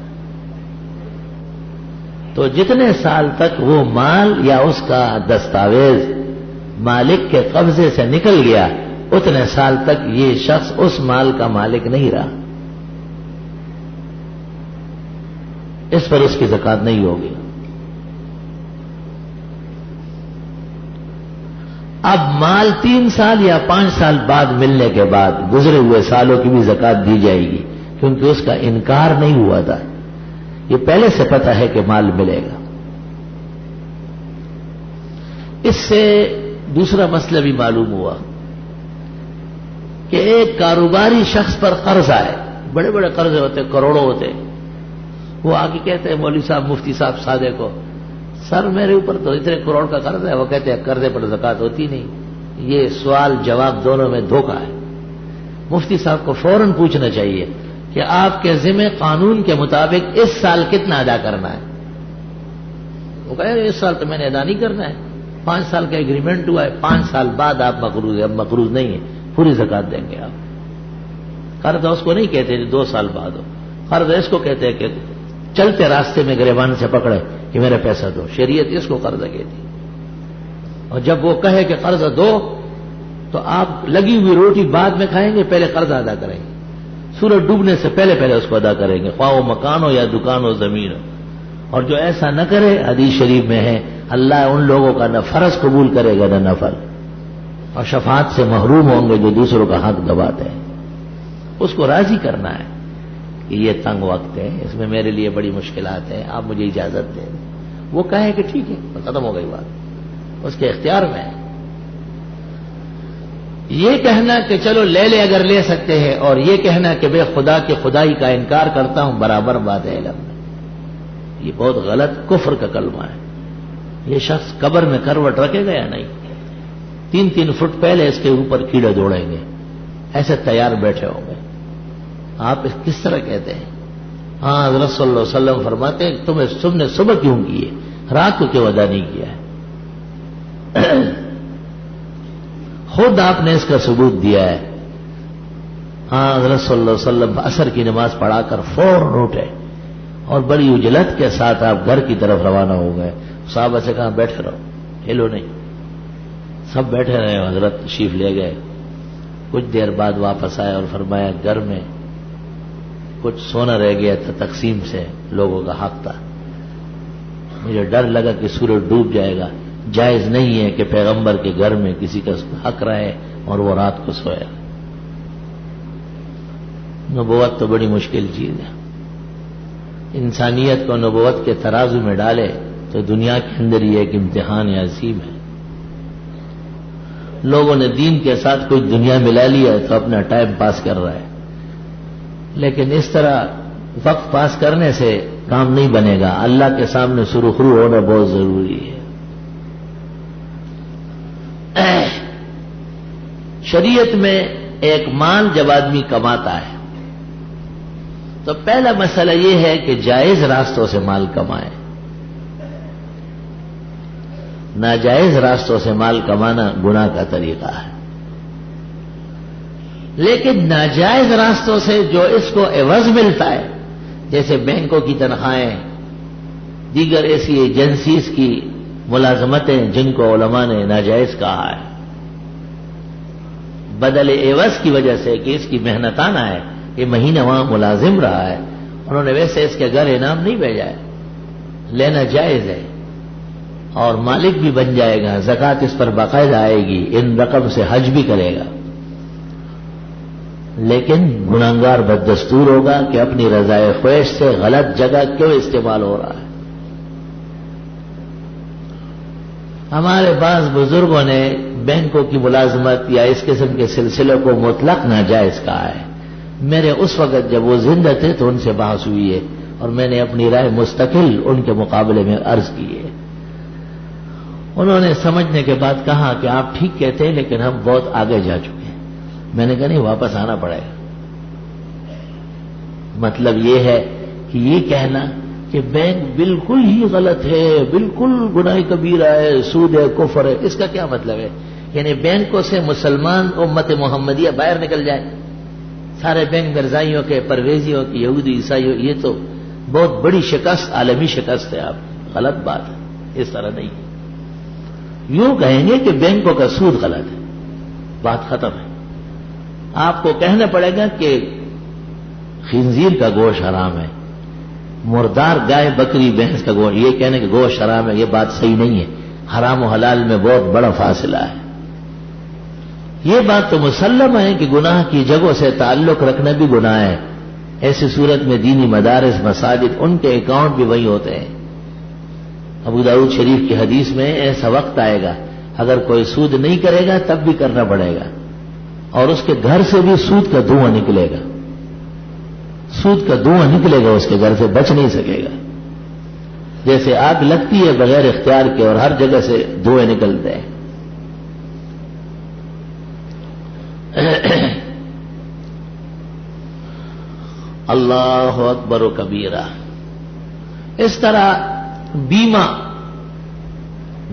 تو جتنے سال تک وہ مال یا اس کا دستاویز مالک کے قبضے سے نکل گیا، اتنے سال تک یہ شخص اس مال کا مالک نہیں رہا، اس پر اس کی زکات نہیں ہوگی۔ اب مال 3 سال یا 5 سال بعد ملنے کے بعد گزرے ہوئے سالوں کی بھی زکات دی جائے گی، کیونکہ اس کا انکار نہیں ہوا تھا، یہ پہلے سے پتہ ہے کہ مال ملے گا۔ اس سے دوسرا مسئلہ بھی معلوم ہوا کہ ایک کاروباری شخص پر قرض آئے، بڑے بڑے قرضے ہوتے، کروڑوں ہوتے، وہ آگے کہتے ہیں مولوی صاحب مفتی صاحب سادے کو، سر میرے اوپر تو اتنے کروڑ کا قرض ہے۔ وہ کہتے ہیں قرضے پر زکات ہوتی نہیں، یہ سوال جواب دونوں میں دھوکہ ہے۔ مفتی صاحب کو فوراً پوچھنا چاہیے کہ آپ کے ذمہ قانون کے مطابق اس سال کتنا ادا کرنا ہے۔ وہ کہے اس سال تو میں نے ادا نہیں کرنا ہے، 5 سال کا ایگریمنٹ ہوا ہے، 5 سال بعد آپ مقروض ہے، اب مقروض نہیں ہے، پوری زکات دیں گے آپ۔ قرض اس کو نہیں کہتے 2 سال بعد ہو، قرض اس کو کہتے ہیں کہ چلتے راستے میں گریبان سے پکڑے کہ میرا پیسہ دو، شریعت اس کو قرض کہتی۔ اور جب وہ کہے کہ قرض دو تو آپ لگی ہوئی روٹی بعد میں کھائیں گے، پہلے قرض ادا کریں گے، سورج ڈوبنے سے پہلے اس کو ادا کریں گے، خواہ وہ مکان ہو یا دکان ہو زمین ہو۔ اور جو ایسا نہ کرے، حدیث شریف میں ہے اللہ ان لوگوں کا نہ فرض قبول کرے گا نہ نفل، اور شفاعت سے محروم ہوں گے جو دوسروں کا حق دباتے ہیں۔ اس کو راضی کرنا ہے کہ یہ تنگ وقت ہے، اس میں میرے لیے بڑی مشکلات ہیں، آپ مجھے اجازت دیں۔ وہ کہے کہ ٹھیک ہے، ختم ہو گئی بات، اس کے اختیار میں ہے۔ یہ کہنا کہ چلو لے لے اگر لے سکتے ہیں، اور یہ کہنا کہ بے خدا کے خدائی کا انکار کرتا ہوں، برابر بات ہے علم میں۔ یہ بہت غلط کفر کا کلمہ ہے۔ یہ شخص قبر میں کروٹ رکھے گا یا نہیں؟ 3 فٹ پہلے اس کے اوپر کیڑے دوڑیں گے، ایسے تیار بیٹھے ہوں گے۔ آپ اس کس طرح کہتے ہیں؟ ہاں حضرت صلی اللہ علیہ وسلم فرماتے ہیں تم نے صبح کیوں کیے، رات کو کیوں ادا نہیں کیا ہے؟ خود آپ نے اس کا ثبوت دیا ہے۔ ہاں حضرت صلی اللہ علیہ وسلم عصر کی نماز پڑھا کر فوراً اٹھے اور بڑی اجلت کے ساتھ آپ گھر کی طرف روانہ ہو گئے۔ صحابہ سے کہا بیٹھے رہو، ہلو نہیں، سب بیٹھے رہے، حضرت تشریف لے گئے۔ کچھ دیر بعد واپس آئے اور فرمایا گھر میں کچھ سونا رہ گیا تھا، تقسیم سے لوگوں کا حق تھا، مجھے ڈر لگا کہ سورج ڈوب جائے گا، جائز نہیں ہے کہ پیغمبر کے گھر میں کسی کا حق رہے اور وہ رات کو سویا۔ نبوت تو بڑی مشکل چیز ہے، انسانیت کو نبوت کے ترازو میں ڈالے تو دنیا کے اندر یہ ایک امتحان عظیم ہے۔ لوگوں نے دین کے ساتھ کچھ دنیا ملا لیا تو اپنا ٹائم پاس کر رہا ہے، لیکن اس طرح وقت پاس کرنے سے کام نہیں بنے گا، اللہ کے سامنے سرخرو ہونا بہت ضروری ہے۔ شریعت میں ایک مال جب آدمی کماتا ہے تو پہلا مسئلہ یہ ہے کہ جائز راستوں سے مال کمائے۔ ناجائز راستوں سے مال کمانا گناہ کا طریقہ ہے، لیکن ناجائز راستوں سے جو اس کو عوض ملتا ہے، جیسے بینکوں کی تنخواہیں، دیگر ایسی ایجنسیز کی ملازمتیں جن کو علماء نے ناجائز کہا ہے، بدل عوض کی وجہ سے کہ اس کی محنتانہ ہے، یہ مہینہ وہاں ملازم رہا ہے، انہوں نے ویسے اس کے گھر انعام نہیں بھیجا ہے، لینا جائز ہے اور مالک بھی بن جائے گا، زکوٰۃ اس پر باقاعدہ آئے گی، ان رقم سے حج بھی کرے گا، لیکن گناہگار بددستور ہوگا کہ اپنی رضائے خواہش سے غلط جگہ کیوں استعمال ہو رہا ہے۔ ہمارے بعض بزرگوں نے بینکوں کی ملازمت یا اس قسم کے سلسلے کو مطلق ناجائز کہا ہے۔ میرے اس وقت جب وہ زندہ تھے تو ان سے بحث ہوئی ہے اور میں نے اپنی رائے مستقل ان کے مقابلے میں عرض کی ہے۔ انہوں نے سمجھنے کے بعد کہا کہ آپ ٹھیک کہتے ہیں لیکن ہم بہت آگے جا چکے ہیں۔ میں نے کہا نہیں، واپس آنا پڑے گا۔ مطلب یہ ہے کہ یہ کہنا کہ بینک بالکل ہی غلط ہے، بالکل گناہ کبیرہ ہے، سود ہے، کفر ہے، اس کا کیا مطلب ہے؟ یعنی بینکوں سے مسلمان امت محمدیہ باہر نکل جائے، سارے بینک مرزائیوں کے، پرویزیوں کے، یہودی عیسائیوں، یہ تو بہت بڑی شکست، عالمی شکست ہے. آپ غلط بات ہے، اس طرح نہیں. یوں کہیں گے کہ بینکوں کا سود غلط ہے، بات ختم ہے. آپ کو کہنا پڑے گا کہ خنزیر کا گوشت حرام ہے، مردار گائے، بکری، بھینس کا گوشت، یہ کہنے کہ گوشت حرام ہے، یہ بات صحیح نہیں ہے. حرام و حلال میں بہت بڑا فاصلہ ہے. یہ بات تو مسلم ہے کہ گناہ کی جگہوں سے تعلق رکھنا بھی گناہ ہے. ایسی صورت میں دینی مدارس، مساجد، ان کے اکاؤنٹ بھی وہی ہوتے ہیں. ابو داؤد شریف کی حدیث میں ایسا وقت آئے گا اگر کوئی سود نہیں کرے گا تب بھی کرنا پڑے گا، اور اس کے گھر سے بھی سود کا دھواں نکلے گا، سود کا دھواں نکلے گا، اس کے گھر سے بچ نہیں سکے گا. جیسے آگ لگتی ہے بغیر اختیار کے اور ہر جگہ سے دھوئے نکلتے ہیں. اللہ اکبر و کبیرہ. اس طرح بیمہ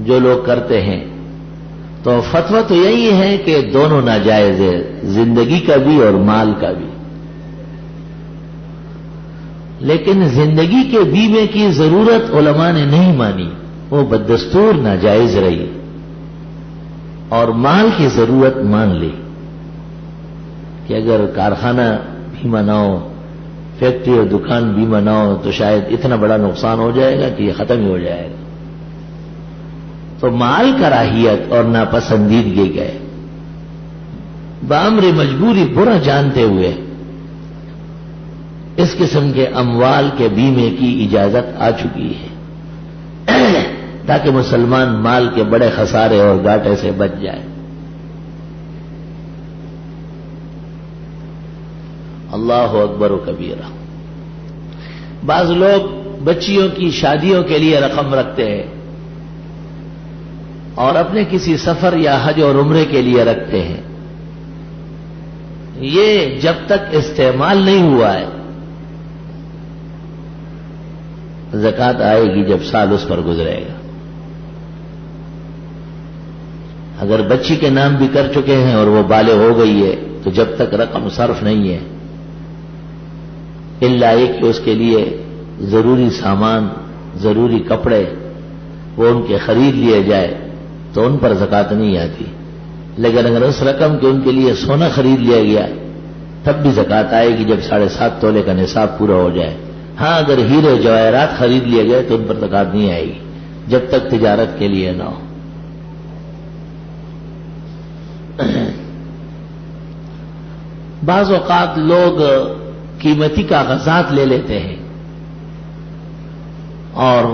جو لوگ کرتے ہیں تو فتویٰ تو یہی ہے کہ دونوں ناجائز ہے، زندگی کا بھی اور مال کا بھی. لیکن زندگی کے بیمے کی ضرورت علماء نے نہیں مانی، وہ بددستور ناجائز رہی، اور مال کی ضرورت مان لی کہ اگر کارخانہ بیمہ نہ ہو، فیکٹری اور دکان بیمہ نہ ہو تو شاید اتنا بڑا نقصان ہو جائے گا کہ یہ ختم ہی ہو جائے گا. تو مال کراہیت اور ناپسندیدگی گئے بامر مجبوری برا جانتے ہوئے اس قسم کے اموال کے بیمے کی اجازت آ چکی ہے تاکہ مسلمان مال کے بڑے خسارے اور گھاٹے سے بچ جائے. اللہ اکبر و کبیرہ. بعض لوگ بچیوں کی شادیوں کے لیے رقم رکھتے ہیں اور اپنے کسی سفر یا حج اور عمرے کے لیے رکھتے ہیں. یہ جب تک استعمال نہیں ہوا ہے زکوٰۃ آئے گی جب سال اس پر گزرے گا. اگر بچی کے نام بھی کر چکے ہیں اور وہ بالغ ہو گئی ہے تو جب تک رقم صرف نہیں ہے الا یہ کہ اس کے لیے ضروری سامان، ضروری کپڑے وہ ان کے خرید لیے جائے تو ان پر زکوٰۃ نہیں آتی. لیکن اگر اس رقم کے ان کے لیے سونا خرید لیا گیا تب بھی زکوٰۃ آئے گی جب 7.5 تولے کا نصاب پورا ہو جائے. ہاں اگر ہیرے جواہرات خرید لیے گئے تو ان پر زکوٰۃ نہیں آئے گی جب تک تجارت کے لیے نہ ہو. بعض اوقات لوگ قیمتی کاغذات لے لیتے ہیں اور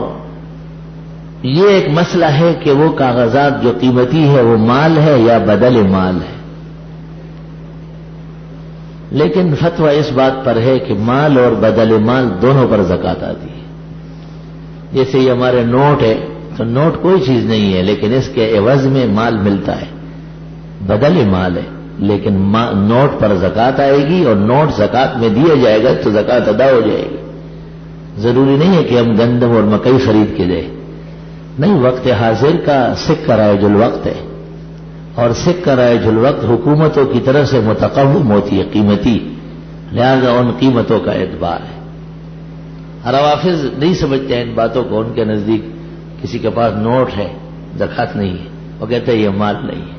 یہ ایک مسئلہ ہے کہ وہ کاغذات جو قیمتی ہے وہ مال ہے یا بدل مال ہے. لیکن فتویٰ اس بات پر ہے کہ مال اور بدل مال دونوں پر زکوٰۃ آتی ہے. جیسے یہ ہمارے نوٹ ہے تو نوٹ کوئی چیز نہیں ہے لیکن اس کے عوض میں مال ملتا ہے، بدل مال ہے، لیکن نوٹ پر زکوٰۃ آئے گی اور نوٹ زکوٰۃ میں دیا جائے گا تو زکوٰۃ ادا ہو جائے گی. ضروری نہیں ہے کہ ہم گندم اور مکئی خرید کے دیں، نہیں. وقت حاضر کا سکہ رائج الوقت ہے اور سکہ رائج الوقت حکومتوں کی طرف سے متقوم ہوتی ہے، قیمتی، لہذا ان قیمتوں کا اعتبار ہے. روافض نہیں سمجھتے ہیں ان باتوں کو. ان کے نزدیک کسی کے پاس نوٹ ہے زکوٰۃ نہیں ہے، وہ کہتے ہیں یہ مال نہیں ہے،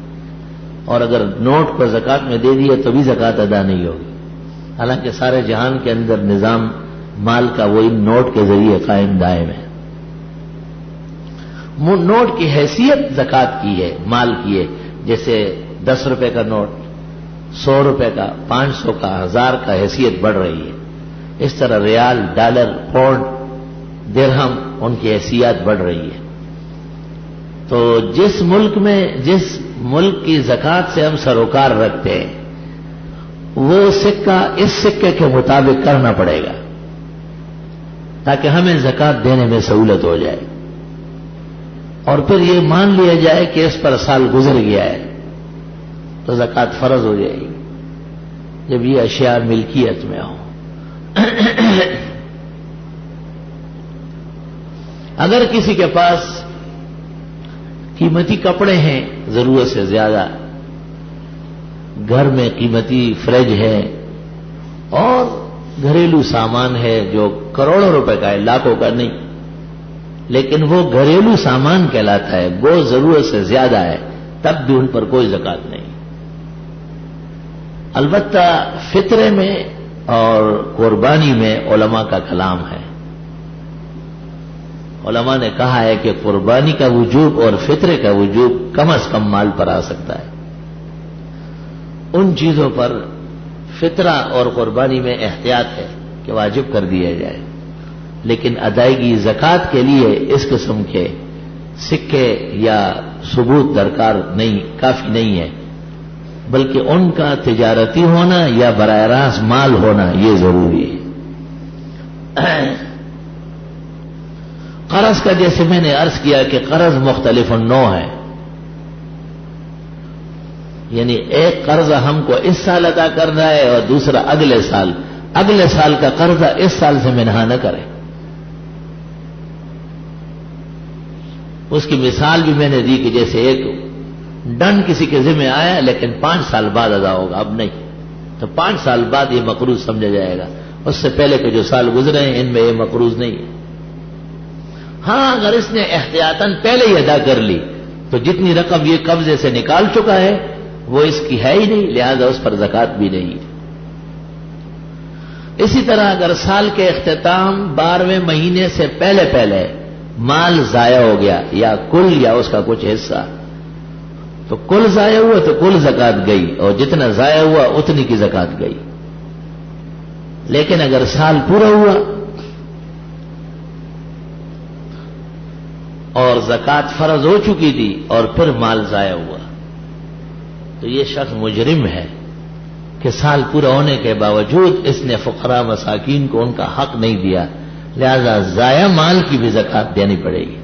اور اگر نوٹ کو زکوٰۃ میں دے دیا تو بھی زکوٰۃ ادا نہیں ہوگی. حالانکہ سارے جہان کے اندر نظام مال کا وہ ان نوٹ کے ذریعے قائم دائم ہے. نوٹ کی حیثیت زکوٰۃ کی ہے، مال کی ہے. جیسے 10 روپے کا نوٹ، 100 روپے کا، 500 کا، 1000 کا حیثیت بڑھ رہی ہے. اس طرح ریال، ڈالر، پاؤنڈ، درہم ان کی حیثیت بڑھ رہی ہے. تو جس ملک کی زکوٰۃ سے ہم سروکار رکھتے ہیں وہ سکہ اس سکے کے مطابق کرنا پڑے گا تاکہ ہمیں زکوٰۃ دینے میں سہولت ہو جائے. اور پھر یہ مان لیا جائے کہ اس پر سال گزر گیا ہے تو زکوٰۃ فرض ہو جائے گی جب یہ اشیاء ملکیت میں ہوں. اگر کسی کے پاس قیمتی کپڑے ہیں ضرورت سے زیادہ، گھر میں قیمتی فریج ہے اور گھریلو سامان ہے جو کروڑوں روپے کا ہے، لاکھوں کا نہیں، لیکن وہ گھریلو سامان کہلاتا ہے، وہ ضرورت سے زیادہ ہے، تب بھی ان پر کوئی زکات نہیں۔ البتہ فطرے میں اور قربانی میں علماء کا کلام ہے۔ علماء نے کہا ہے کہ قربانی کا وجوب اور فطرے کا وجوب کم از کم مال پر آ سکتا ہے۔ ان چیزوں پر فطرہ اور قربانی میں احتیاط ہے کہ واجب کر دیا جائے، لیکن ادائیگی زکوٰۃ کے لیے اس قسم کے سکے یا ثبوت درکار نہیں، کافی نہیں ہے، بلکہ ان کا تجارتی ہونا یا براہ راست مال ہونا یہ ضروری ہے۔ قرض کا جیسے میں نے عرض کیا کہ قرض مختلف النوع ہے، یعنی ایک قرضہ ہم کو اس سال ادا کرنا ہے اور دوسرا اگلے سال کا قرضہ اس سال سے منہا نہ کرے۔ اس کی مثال بھی میں نے دی کہ جیسے ایک ڈن کسی کے ذمہ آیا لیکن 5 سال بعد ادا ہوگا، اب نہیں، تو 5 سال بعد یہ مقروض سمجھا جائے گا، اس سے پہلے کے جو سال گزرے ہیں ان میں یہ مقروض نہیں ہے۔ ہاں اگر اس نے احتیاطاً پہلے ہی ادا کر لی تو جتنی رقم یہ قبضے سے نکال چکا ہے وہ اس کی ہے ہی نہیں، لہذا اس پر زکوٰۃ بھی نہیں ہے۔ اسی طرح اگر سال کے اختتام 12ویں مہینے سے پہلے مال ضائع ہو گیا یا کل یا اس کا کچھ حصہ، تو کل ضائع ہوا تو کل زکوٰۃ گئی اور جتنا ضائع ہوا اتنی کی زکوٰۃ گئی۔ لیکن اگر سال پورا ہوا اور زکوٰۃ فرض ہو چکی تھی اور پھر مال ضائع ہوا تو یہ شخص مجرم ہے کہ سال پورا ہونے کے باوجود اس نے فقراء مساکین کو ان کا حق نہیں دیا، لہذا ضائع مال کی بھی زکوٰۃ دینی پڑے گی،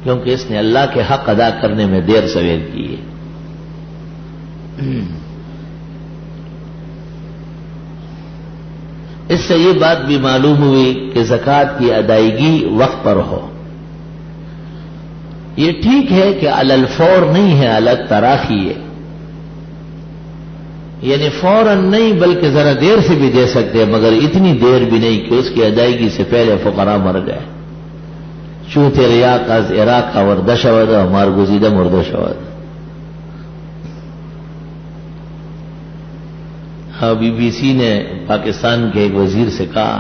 کیونکہ اس نے اللہ کے حق ادا کرنے میں دیر سویر کی ہے۔ اس سے یہ بات بھی معلوم ہوئی کہ زکوٰۃ کی ادائیگی وقت پر ہو۔ یہ ٹھیک ہے کہ علی الفور نہیں ہے، علی التراخی ہے، یعنی فوراً نہیں بلکہ ذرا دیر سے بھی دے سکتے ہیں، مگر اتنی دیر بھی نہیں کہ اس کی ادائیگی سے پہلے فقراء مر گئے۔ چونتے ریاق از عراق ورد شود مارگزیدہ مرد شود۔ بی بی سی نے پاکستان کے ایک وزیر سے کہا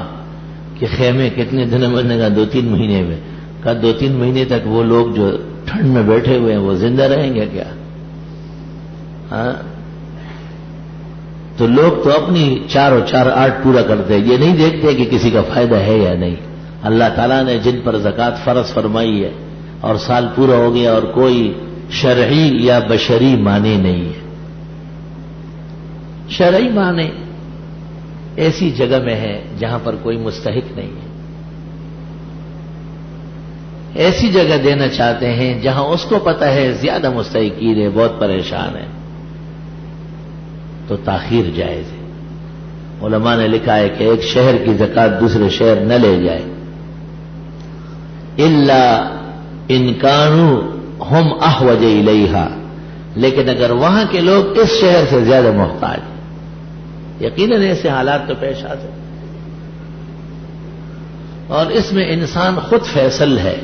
کہ خیمے کتنے دنوں میں نے کہا 2-3 مہینے میں، کہا 2-3 مہینے تک وہ لوگ جو ٹھنڈ میں بیٹھے ہوئے ہیں وہ زندہ رہیں گے کیا؟ ہاں تو لوگ تو اپنی 4 اور 4 8 پورا کرتے، یہ نہیں دیکھتے کہ کسی کا فائدہ ہے یا نہیں۔ اللہ تعالیٰ نے جن پر زکوٰۃ فرض فرمائی ہے اور سال پورا ہو گیا اور کوئی شرعی یا بشری معنی نہیں ہے۔ شرعی معنی ایسی جگہ میں ہے جہاں پر کوئی مستحق نہیں ہے، ایسی جگہ دینا چاہتے ہیں جہاں اس کو پتہ ہے زیادہ مستحقین ہے، بہت پریشان ہے، تو تاخیر جائز ہے۔ علماء نے لکھا ہے کہ ایک شہر کی زکوٰۃ دوسرے شہر نہ لے جائے الا ان کانوا ہم احوج الیہا، لیکن اگر وہاں کے لوگ اس شہر سے زیادہ محتاج، یقیناً ایسے حالات تو پیش آ سکتے اور اس میں انسان خود فیصل ہے،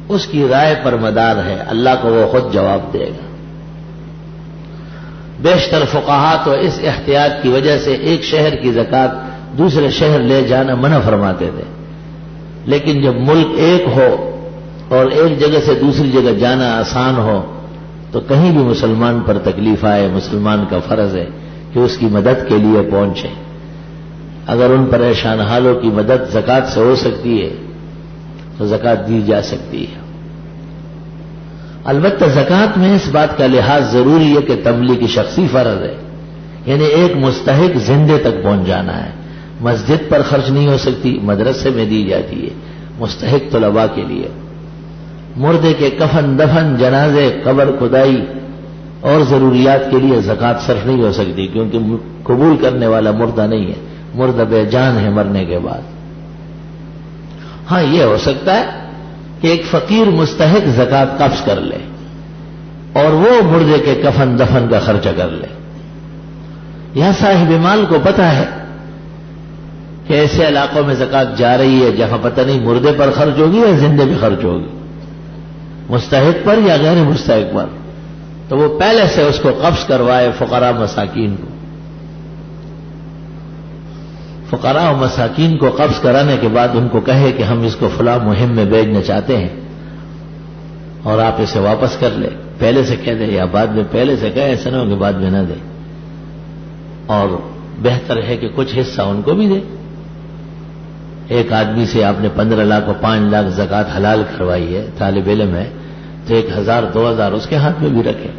اس کی رائے پر مدار ہے، اللہ کو وہ خود جواب دے گا۔ بیشتر فقہا تو اس احتیاط کی وجہ سے ایک شہر کی زکوٰۃ دوسرے شہر لے جانا منع فرماتے تھے، لیکن جب ملک ایک ہو اور ایک جگہ سے دوسری جگہ جانا آسان ہو تو کہیں بھی مسلمان پر تکلیف آئے، مسلمان کا فرض ہے کہ اس کی مدد کے لیے پہنچے۔ اگر ان پریشان حالوں کی مدد زکوٰۃ سے ہو سکتی ہے تو زکوٰۃ دی جا سکتی ہے۔ البتہ زکوٰۃ میں اس بات کا لحاظ ضروری ہے کہ تبلیغ کی شخصی فرض ہے، یعنی ایک مستحق زندے تک پہنچ جانا ہے۔ مسجد پر خرچ نہیں ہو سکتی، مدرسے میں دی جاتی ہے مستحق طلباء کے لیے۔ مردے کے کفن دفن، جنازے، قبر کھدائی اور ضروریات کے لیے زکوٰۃ صرف نہیں ہو سکتی، کیونکہ قبول کرنے والا مردہ نہیں ہے، مردہ بے جان ہے مرنے کے بعد۔ ہاں یہ ہو سکتا ہے کہ ایک فقیر مستحق زکوٰۃ قبض کر لے اور وہ مردے کے کفن دفن کا خرچہ کر لے، یا صاحب مال کو پتہ ہے کہ ایسے علاقوں میں زکوٰۃ جا رہی ہے جہاں پتہ نہیں مردے پر خرچ ہوگی یا زندے پہ خرچ ہوگی، مستحق پر یا غیر مستحق پر، تو وہ پہلے سے اس کو قبض کروائے فقراء مساکین کو۔ فقراء و مساکین کو قبض کرانے کے بعد ان کو کہے کہ ہم اس کو فلاں مہم میں بھیجنا چاہتے ہیں اور آپ اسے واپس کر لیں، پہلے سے کہہ دیں یا بعد میں، پہلے سے کہے ایسا نہ ہو کہ بعد میں نہ دے، اور بہتر ہے کہ کچھ حصہ ان کو بھی دے۔ ایک آدمی سے آپ نے 15 لاکھ اور 5 لاکھ زکوٰۃ حلال کروائی ہے، طالب علم ہے، تو 1000 2000 اس کے ہاتھ میں بھی رکھے،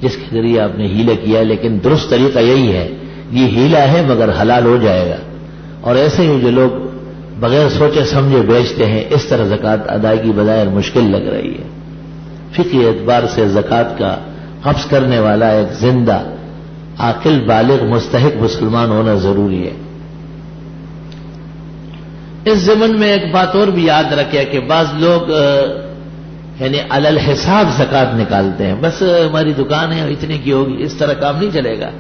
جس کے ذریعے آپ نے ہیلہ کیا، لیکن درست طریقہ یہی ہے، یہ ہیلہ ہے مگر حلال ہو جائے گا۔ اور ایسے ہی جو لوگ بغیر سوچے سمجھے بیچتے ہیں، اس طرح زکوٰۃ ادائیگی بظاہر مشکل لگ رہی ہے۔ فقہی اعتبار سے زکوٰۃ کا قبض کرنے والا ایک زندہ عاقل بالغ مستحق مسلمان ہونا ضروری ہے۔ اس ضمن میں ایک بات اور بھی یاد رکھے کہ بعض لوگ یعنی علی الحساب زکوٰۃ نکالتے ہیں، بس ہماری دکان ہے اتنے کی ہوگی، اس طرح کام نہیں چلے گا،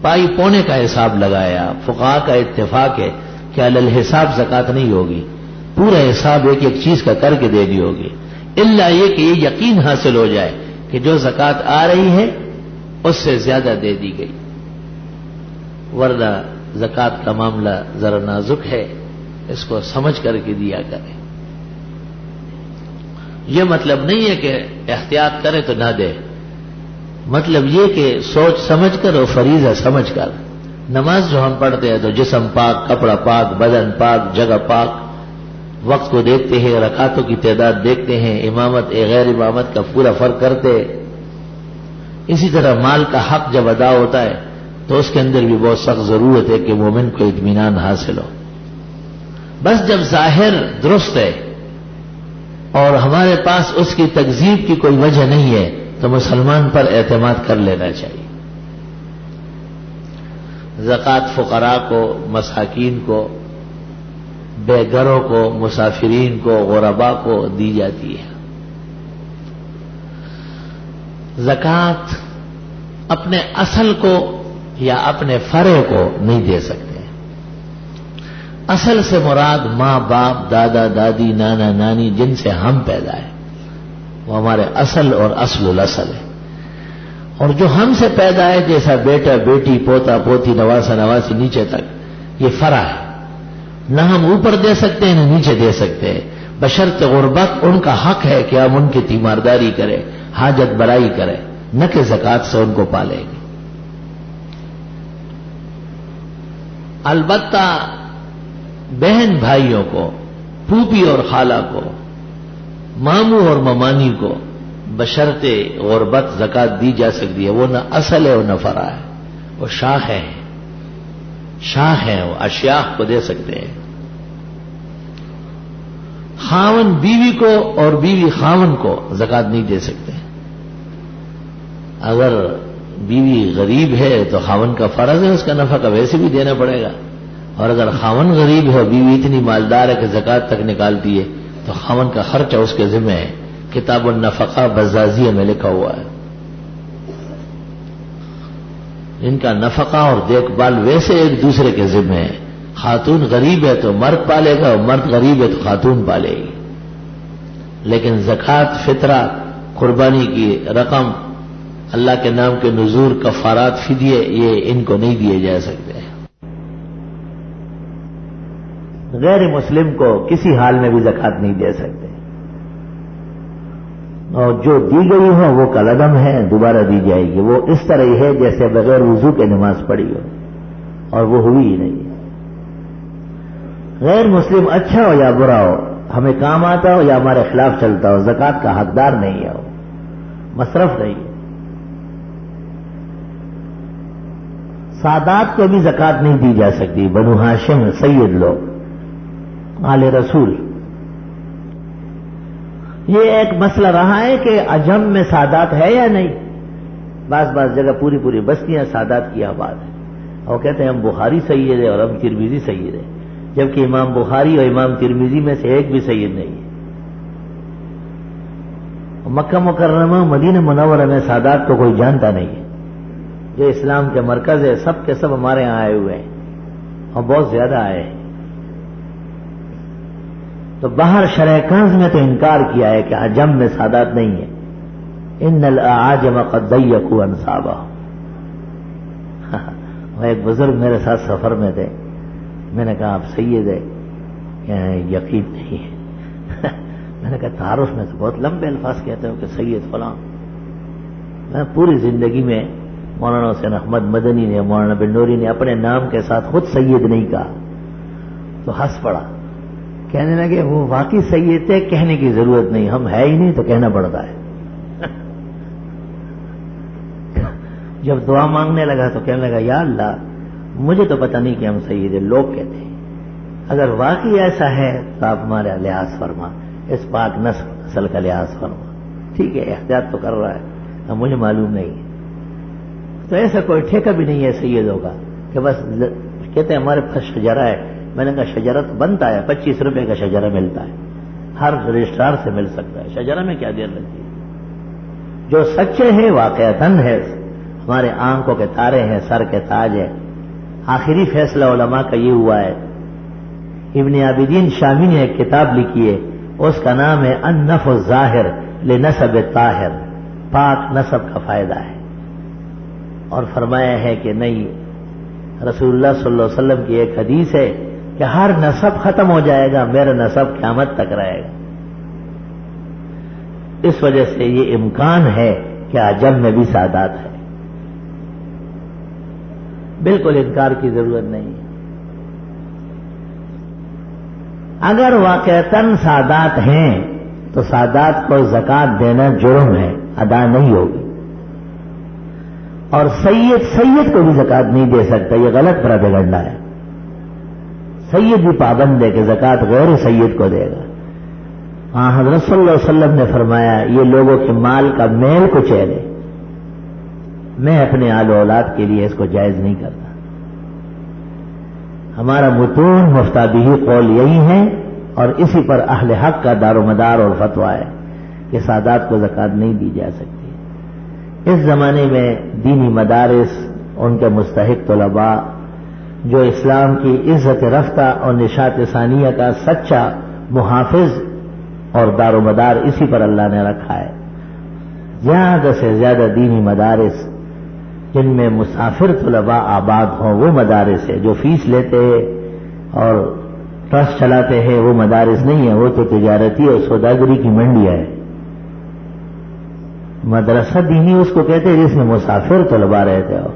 پائی پونے کا حساب لگایا۔ فقہاء کا اتفاق ہے کہ علی الحساب زکوٰۃ نہیں ہوگی، پورا حساب ایک ایک چیز کا کر کے دے دی ہوگی، الا یہ کہ یہ یقین حاصل ہو جائے کہ جو زکوٰۃ آ رہی ہے اس سے زیادہ دے دی گئی، ورنہ زکوٰۃ کا معاملہ ذرا نازک ہے، اس کو سمجھ کر کے دیا کرے۔ یہ مطلب نہیں ہے کہ احتیاط کرے تو نہ دے، مطلب یہ کہ سوچ سمجھ کر اور فریضہ سمجھ کر۔ نماز جو ہم پڑھتے ہیں تو جسم پاک، کپڑا پاک، بدن پاک، جگہ پاک، وقت کو دیکھتے ہیں، رکعتوں کی تعداد دیکھتے ہیں، امامت غیر امامت کا پورا فرق کرتے ہیں۔ اسی طرح مال کا حق جب ادا ہوتا ہے تو اس کے اندر بھی بہت سخت ضرورت ہے کہ مومن کو اطمینان حاصل ہو۔ بس جب ظاہر درست ہے اور ہمارے پاس اس کی تکذیب کی کوئی وجہ نہیں ہے تو مسلمان پر اعتماد کر لینا چاہیے۔ زکوٰۃ فقراء کو، مساکین کو، بے گھروں کو، مسافرین کو، غرباء کو دی جاتی ہے۔ زکوٰۃ اپنے اصل کو یا اپنے فرع کو نہیں دے سکتے۔ اصل سے مراد ماں باپ، دادا دادی، نانا نانی، جن سے ہم پیدا ہیں، وہ ہمارے اصل اور اصل الاصل ہے۔ اور جو ہم سے پیدا ہے جیسا بیٹا بیٹی، پوتا پوتی، نواسا نواسی، نیچے تک، یہ فرع ہے۔ نہ ہم اوپر دے سکتے ہیں نہ نیچے دے سکتے ہیں، بشرط غربت ان کا حق ہے کہ ہم ان کی تیمارداری کریں، حاجت برائی کریں، نہ کہ زکوٰۃ سے ان کو پالیں گے۔ البتہ بہن بھائیوں کو، پھوپھی اور خالہ کو، ماموں اور ممانی کو بشرط غربت زکوٰۃ دی جا سکتی ہے۔ وہ نہ اصل ہے اور نہ فرع ہے، وہ شاخ ہیں، شاخ ہیں، وہ اشیاخ کو دے سکتے ہیں۔ خاون بیوی کو اور بیوی خاون کو زکوٰۃ نہیں دے سکتے۔ اگر بیوی غریب ہے تو خاون کا فرض ہے، اس کا نفقہ ویسے بھی دینا پڑے گا، اور اگر خاون غریب ہے اور بیوی اتنی مالدار ہے کہ زکوٰۃ تک نکالتی ہے تو خاون کا خرچہ اس کے ذمہ ہے۔ کتاب النفقہ بزازیہ میں لکھا ہوا ہے۔ ان کا نفقہ اور دیکھ بھال ویسے ایک دوسرے کے ذمہ ہے۔ خاتون غریب ہے تو مرد پالے گا اور مرد غریب ہے تو خاتون پالے گی، لیکن زکوٰۃ، فطرہ، قربانی کی رقم، اللہ کے نام کے نذور، کفارات، فدیے، یہ ان کو نہیں دیے جا سکتے۔ غیر مسلم کو کسی حال میں بھی زکوٰۃ نہیں دے سکتے، اور جو دی گئی ہو وہ کالعدم ہے، دوبارہ دی جائے گی۔ وہ اس طرح ہی ہے جیسے بغیر وضو کے نماز پڑھی ہو اور وہ ہوئی ہی نہیں ہے۔ غیر مسلم اچھا ہو یا برا ہو، ہمیں کام آتا ہو یا ہمارے خلاف چلتا ہو، زکوٰۃ کا حقدار نہیں ہے، وہ مصرف نہیں ہے۔ سادات کو بھی زکوٰۃ نہیں دی جا سکتی، بنو ہاشم سید لوگ، آل رسول۔ یہ ایک مسئلہ رہا ہے کہ عجم میں سادات ہے یا نہیں۔ بعض جگہ پوری بستیاں سادات کی آباد ہیں، اور کہتے ہیں ہم بخاری سید ہیں اور ہم ترمذی سید ہیں۔ جبکہ امام بخاری اور امام ترمذی میں سے ایک بھی سید نہیں ہے. مکہ مکرمہ مدینہ منورہ میں سادات کو کوئی جانتا نہیں ہے. جو اسلام کے مرکز ہے سب کے سب ہمارے یہاں آئے ہوئے ہیں اور بہت زیادہ آئے ہیں. تو باہر شرح کنز میں تو انکار کیا ہے کہ عجم میں سادات نہیں ہے. ان الاعاجم قد ضيقوا انصابهم. وہ ایک بزرگ میرے ساتھ سفر میں تھے. میں نے کہا آپ سید ہے؟ یقین نہیں ہے. میں نے کہا تعارف میں تو بہت لمبے الفاظ کہتے ہو کہ سید فلاں. میں پوری زندگی میں مولانا حسین احمد مدنی نے مولانا بنوری نے اپنے نام کے ساتھ خود سید نہیں کہا. تو ہنس پڑا. کہنے لگے وہ واقعی سید تھے, کہنے کی ضرورت نہیں, ہم ہے ہی نہیں تو کہنا پڑتا ہے. جب دعا مانگنے لگا تو کہنے لگا یا اللہ مجھے تو پتہ نہیں کہ ہم سید ہیں, لوگ کہتے ہیں. اگر واقعی ایسا ہے تو آپ ہمارا لحاظ فرما, اس پاک نسل کا لحاظ فرما. ٹھیک ہے احتیاط تو کر رہا ہے, اب مجھے معلوم نہیں ہے. تو ایسا کوئی ٹھیکہ بھی نہیں ہے سیدوں کا کہ بس کہتے ہیں ہمارے پاس شجرہ ہے. میں نے کہا شجرہ تو بنتا ہے, 25 روپے کا شجرہ ملتا ہے, ہر رجسٹرار سے مل سکتا ہے. شجرہ میں کیا دیر لگتی ہے؟ جو سچے ہیں واقعتاً ہے, ہمارے آنکھوں کے تارے ہیں, سر کے تاج ہے. آخری فیصلہ علماء کا یہ ہوا ہے. ابن عابدین شامی نے ایک کتاب لکھی ہے, اس کا نام ہے النفع الظاہر لنسب طاہر, پاک نسب کا فائدہ ہے. اور فرمایا ہے کہ نہیں, رسول اللہ صلی اللہ علیہ وسلم کی ایک حدیث ہے کہ ہر نسب ختم ہو جائے گا, میرا نسب قیامت تک رہے گا. اس وجہ سے یہ امکان ہے کہ عجم میں بھی سادات ہے. بالکل انکار کی ضرورت نہیں ہے. اگر واقعتاً سادات ہیں تو سادات کو زکوٰۃ دینا جرم ہے, ادا نہیں ہوگی. اور سید کو بھی زکوٰۃ نہیں دے سکتا, یہ غلط پروپیگنڈا ہے. سید بھی پابند ہے کہ زکوٰۃ غیر سید کو دے گا. ہاں حضرت صلی اللہ علیہ وسلم نے فرمایا یہ لوگوں کے مال کا میل کچیلے, میں اپنے آل و اولاد کے لیے اس کو جائز نہیں کرتا. ہمارا متون مفتابی قول یہی ہے اور اسی پر اہل حق کا دار و مدار اور فتویٰ ہے کہ سادات کو زکوٰۃ نہیں دی جا سکتی. اس زمانے میں دینی مدارس, ان کے مستحق طلباء جو اسلام کی عزت رفتہ اور نشاط ثانیہ کا سچا محافظ اور دار و مدار اسی پر اللہ نے رکھا ہے. زیادہ سے زیادہ دینی مدارس جن میں مسافر طلباء آباد ہوں وہ مدارس ہے. جو فیس لیتے ہیں اور ٹرسٹ چلاتے ہیں وہ مدارس نہیں ہیں, وہ تو تجارتی اور سوداگری کی منڈیاں ہے. مدرسہ دینی اس کو کہتے ہیں جس میں مسافر طلباء رہتے ہو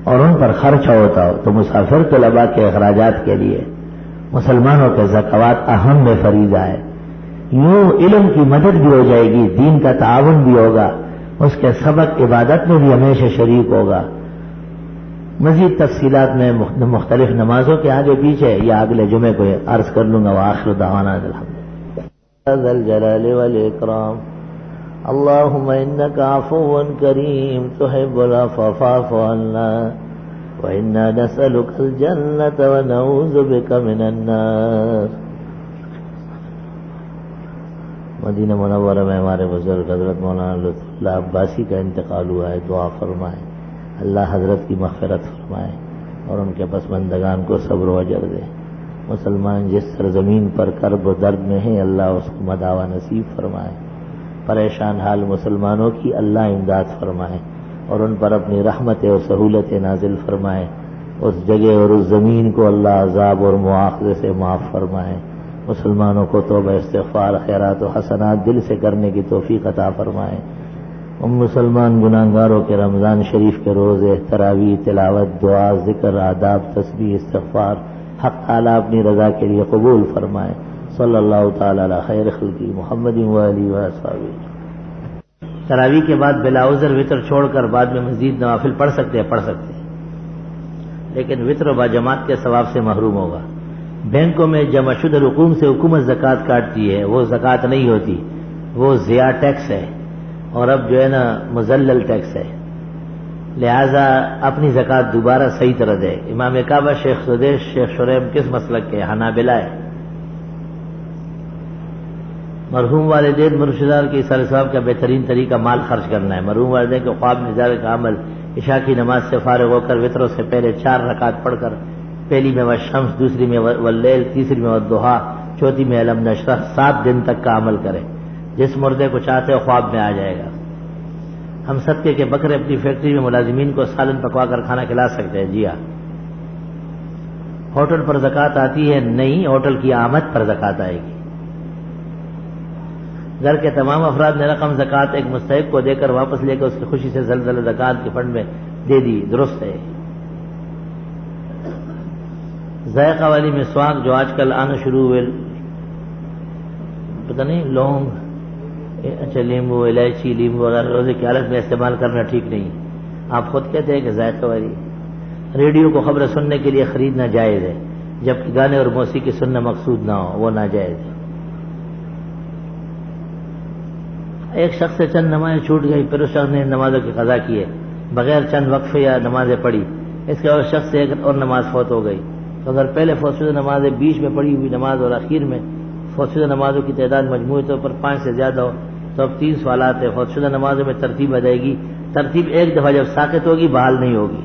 اور ان پر خرچہ ہوتا ہو. تو مسافر طلباء کے اخراجات کے لیے مسلمانوں کے زکوٰۃ اہم میں فریضہ ہے. یوں علم کی مدد بھی ہو جائے گی, دین کا تعاون بھی ہوگا, اس کے سبق عبادت میں بھی ہمیشہ شریک ہوگا. مزید تفصیلات میں مختلف نمازوں کے آگے پیچھے یا اگلے جمعے کو عرض کر لوں گا. وآخر دعوانا الحمدللہ ذی الجلال والاکرام. اللهم انك عفو کریم تحب العفو فاعف عنا وانا نسألك الجنة ونعوذ بك من النار. مدینہ منورہ میں ہمارے بزرگ حضرت مولانا لطف اللہ عباسی کا انتقال ہوا ہے. دعا فرمائیں اللہ حضرت کی مغفرت فرمائے اور ان کے پسماندگان کو صبر و اجر دے. مسلمان جس سرزمین پر کرب و درد میں ہیں اللہ اس کو مداوا نصیب فرمائے. پریشان حال مسلمانوں کی اللہ امداد فرمائے اور ان پر اپنی رحمت و سہولت نازل فرمائے. اس جگہ اور اس زمین کو اللہ عذاب اور مواخذے سے معاف فرمائے. مسلمانوں کو توبہ استغفار خیرات و حسنات دل سے کرنے کی توفیق عطا فرمائے. ان مسلمان گناہگاروں کے رمضان شریف کے روزے, تراویح, تلاوت, دعا, ذکر, آداب, تسبیح, استغفار حق تعالیٰ اپنی رضا کے لیے قبول فرمائے. صلی اللہ تعالی علی خیر خلقی محمد و آلہ و اصحابہ. تراویح کے بعد بلا عذر وطر چھوڑ کر بعد میں مزید نوافل پڑھ سکتے ہیں, لیکن وطر و باجماعت کے ثواب سے محروم ہوگا. بینکوں میں جمع شدہ رقوم سے حکومت زکوٰۃ کاٹتی ہے, وہ زکوٰۃ نہیں ہوتی, وہ ضیاء ٹیکس ہے اور اب جو ہے نا مذلل ٹیکس ہے. لہذا اپنی زکوٰۃ دوبارہ صحیح طرح دے. امام کعبہ شیخ سدیش شیخ شریم کس مسلک کے؟ حنابلہ ہے. مرحوم والدین مرشدار کے ایثار ثواب کا بہترین طریقہ مال خرچ کرنا ہے. مرحوم والدین کو خواب نظار کا عمل عشاء کی نماز سے فارغ ہو کر وطروں سے پہلے 4 رکعت پڑھ کر پہلی میں والشمس، دوسری میں واللیل، تیسری میں والضحیٰ، چوتھی میں علم نشرح 7 دن تک کا عمل کرے. جس مردے کو چاہتے ہو خواب میں آ جائے گا. ہم صدقے کے بکرے اپنی فیکٹری میں ملازمین کو سالن پکوا کر کھانا کھلا سکتے ہیں. جی ہاں. ہوٹل پر زکوٰۃ آتی ہے؟ نہیں، ہوٹل کی آمد پر زکوٰۃ آئے گی. گھر کے تمام افراد نے رقم زکوٰۃ ایک مستحق کو دے کر واپس لے کر اس کی خوشی سے زلزلہ زکوٰۃ کے فنڈ میں دے دی، درست ہے. ذائقہ والی مسواک جو آج کل آنا شروع ہوئے، پتہ نہیں لونگ، اچھا لیمبو، الائچی، لیمبو وغیرہ روزے کی حالت میں استعمال کرنا ٹھیک نہیں. آپ خود کہتے ہیں کہ ذائقہ والی. ریڈیو کو خبریں سننے کے لیے خریدنا جائز ہے، جبکہ گانے اور موسیقی سننا مقصود نہ ہو، وہ ناجائز ہے. ایک شخص سے چند نمازیں چھوٹ گئی، پھر اس شخص نے نمازوں کی قضا کی ہے بغیر چند وقفے یا نمازیں پڑھی. اس کے بعد شخص سے ایک اور نماز فوت ہو گئی. تو اگر پہلے فوت شدہ نمازیں، بیچ میں پڑھی ہوئی نماز اور اخیر میں فوت شدہ نمازوں کی تعداد مجموعی طور پر 5 سے زیادہ ہو تو اب 3 سوالات ہیں. فوت شدہ نمازوں میں ترتیب ادائیگی، ترتیب ایک دفعہ جب ساقط ہوگی بحال نہیں ہوگی.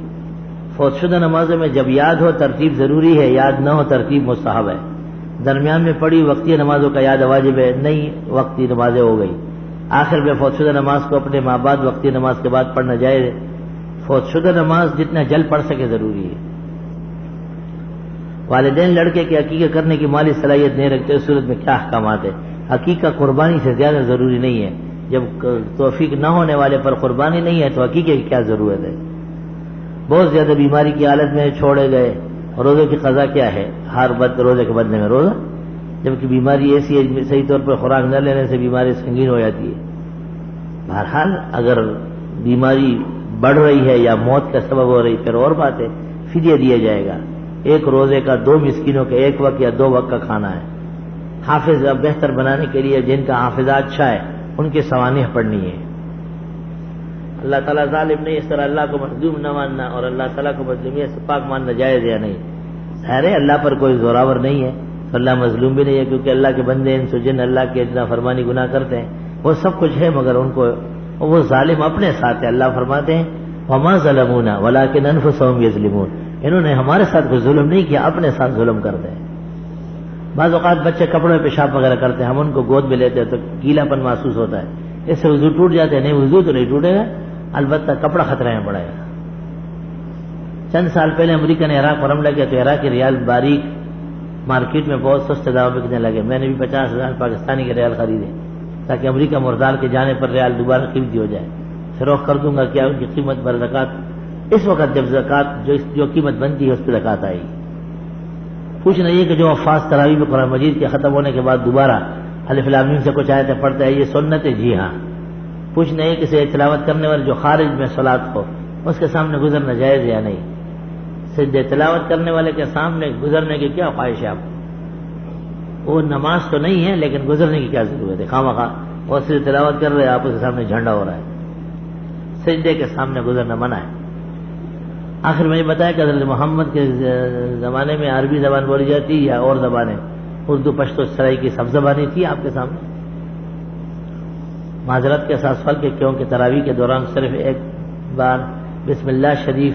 فوت شدہ نمازوں میں جب یاد ہو ترتیب ضروری ہے، یاد نہ ہو ترتیب مستحب ہے. درمیان میں پڑھی وقتی نمازوں کا یاد واجب ہے، نہیں وقتی نمازیں ہو گئی. آخر میں فوت شدہ نماز کو اپنے ماں بعد وقتی نماز کے بعد پڑھنا جائز ہے. فوت شدہ نماز جتنا جلد پڑھ سکے ضروری ہے. والدین لڑکے کی عقیقہ کرنے کی مالی صلاحیت نہیں رکھتے، اس صورت میں کیا احکامات ہیں؟ عقیقہ قربانی سے زیادہ ضروری نہیں ہے. جب توفیق نہ ہونے والے پر قربانی نہیں ہے تو عقیقے کی کیا ضرورت ہے؟ بہت زیادہ بیماری کی حالت میں چھوڑے گئے، روزے کی قضا کیا ہے؟ ہر روزے کے بدلے میں روزہ، جبکہ بیماری ایسی ہے صحیح طور پر خوراک نہ لینے سے بیماری سنگین ہو جاتی ہے. بہرحال اگر بیماری بڑھ رہی ہے یا موت کا سبب ہو رہی پھر اور بات ہے، فدیہ دیا جائے گا. ایک روزے کا 2 مسکینوں کے 1 وقت یا 2 وقت کا کھانا ہے. حافظ بہتر بنانے کے لیے جن کا حافظہ اچھا ہے ان کی سوانح پڑھنی ہے. اللہ تعالیٰ ظالم نہیں، اس طرح اللہ کو مظلوم نہ ماننا اور اللہ تعالیٰ کو مظلومیت سے پاک ماننا جائز یا نہیں؟ ظاہر ہے اللہ پر کوئی زوراور نہیں ہے تو اللہ مظلوم بھی نہیں ہے، کیونکہ اللہ کے بندے انس و جن اللہ کے اتنا فرمانی گناہ کرتے ہیں. وہ سب کچھ ہے مگر ان کو وہ ظالم اپنے ساتھ ہے. اللہ فرماتے ہیں وما ظلمونا ولکن انفسهم یظلمون، انہوں نے ہمارے ساتھ کوئی ظلم نہیں کیا، اپنے ساتھ ظلم کرتے ہیں. بعض اوقات بچے کپڑوں میں پیشاب وغیرہ کرتے ہیں، ہم ان کو گود میں لیتے ہیں تو گیلا پن محسوس ہوتا ہے، اس سے وضو ٹوٹ جاتے ہیں. نہیں وضو تو نہیں ٹوٹے گا، البتہ کپڑا خطرے میں پڑے گا. چند سال پہلے امریکہ نے عراق پر حملہ کیا تو عراقی ریال باریک مارکیٹ میں بہت سستے داموں بکنے لگے. میں نے بھی 50,000 پاکستانی کے ریال خریدے تاکہ امریکہ مردار کے جانے پر ریال دوبارہ قیمتی ہو جائے. فروخت کر دوں گا کیا ان کی قیمت پر زکوٰۃ اس وقت جب زکوٰۃ جو قیمت بنتی ہے اس پہ زکوٰۃ آئے گی. پوچھنا یہ کہ جو حفاظ تراویح میں قرآن مجید کے ختم ہونے کے بعد دوبارہ الف لام میم سے کچھ آیتیں پڑھتا ہے، یہ سنت ہے؟ جی ہاں. پوچھنا یہ کہ تلاوت کرنے والے جو خارج میں صلاۃ ہو اس کے سامنے گزرنا جائز یا نہیں؟ سجدے تلاوت کرنے والے کے سامنے گزرنے کی کیا خواہش ہے آپ؟ وہ نماز تو نہیں ہے لیکن گزرنے کی کیا ضرورت ہے؟ خواہ وہ صرف تلاوت کر رہے ہیں، آپ اس کے سامنے جھنڈا ہو رہا ہے. سجدے کے سامنے گزرنا منع ہے. آخر میں یہ بتایا کہ حضرت محمد کے زمانے میں عربی زبان بولی جاتی یا اور زبانیں، اردو پشتو سرائی کی سب زبانیں تھی آپ کے سامنے؟ معذرت کے ساتھ سوال کہ کیونکہ تراویح کے دوران صرف ایک بار بسم اللہ شریف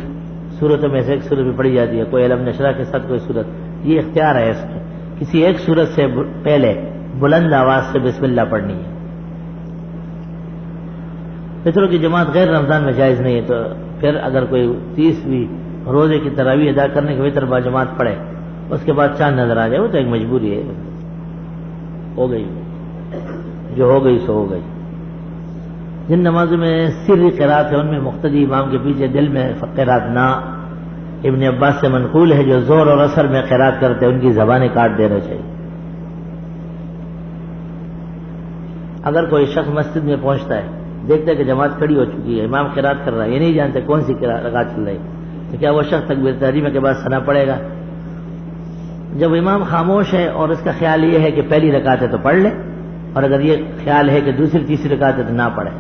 صورتوں میں سے ایک صورت میں پڑھی جاتی ہے، کوئی علم نشرہ کے ساتھ کوئی صورت، یہ اختیار ہے اس میں. کسی ایک صورت سے پہلے بلند آواز سے بسم اللہ پڑھنی ہے. فطروں کی جماعت غیر رمضان میں جائز نہیں ہے، تو پھر اگر کوئی 30ویں روزے کی تراویح ادا کرنے کے وطر با جماعت پڑھے اس کے بعد چاند نظر آ جائے وہ تو ایک مجبوری ہے، ہو گئی جو ہو گئی سو ہو گئی. جن نمازوں میں سری قرات ہے ان میں مقتدی امام کے پیچھے دل میں قرات نہ، ابن عباس سے منقول ہے جو زور اور اثر میں قرات کرتے ہیں ان کی زبانیں کاٹ دینا چاہیے. اگر کوئی شخص مسجد میں پہنچتا ہے دیکھتا ہے کہ جماعت کھڑی ہو چکی ہے، امام قرات کر رہا ہے، یہ نہیں جانتے کون سی رکعت چل رہی، تو کیا وہ شخص تکبیر تحریمہ کے بعد ثنا پڑے گا؟ جب امام خاموش ہے اور اس کا خیال یہ ہے کہ پہلی رکعت ہے تو پڑھ لے، اور اگر یہ خیال ہے کہ دوسری تیسری رکعت ہے تو نہ پڑھے.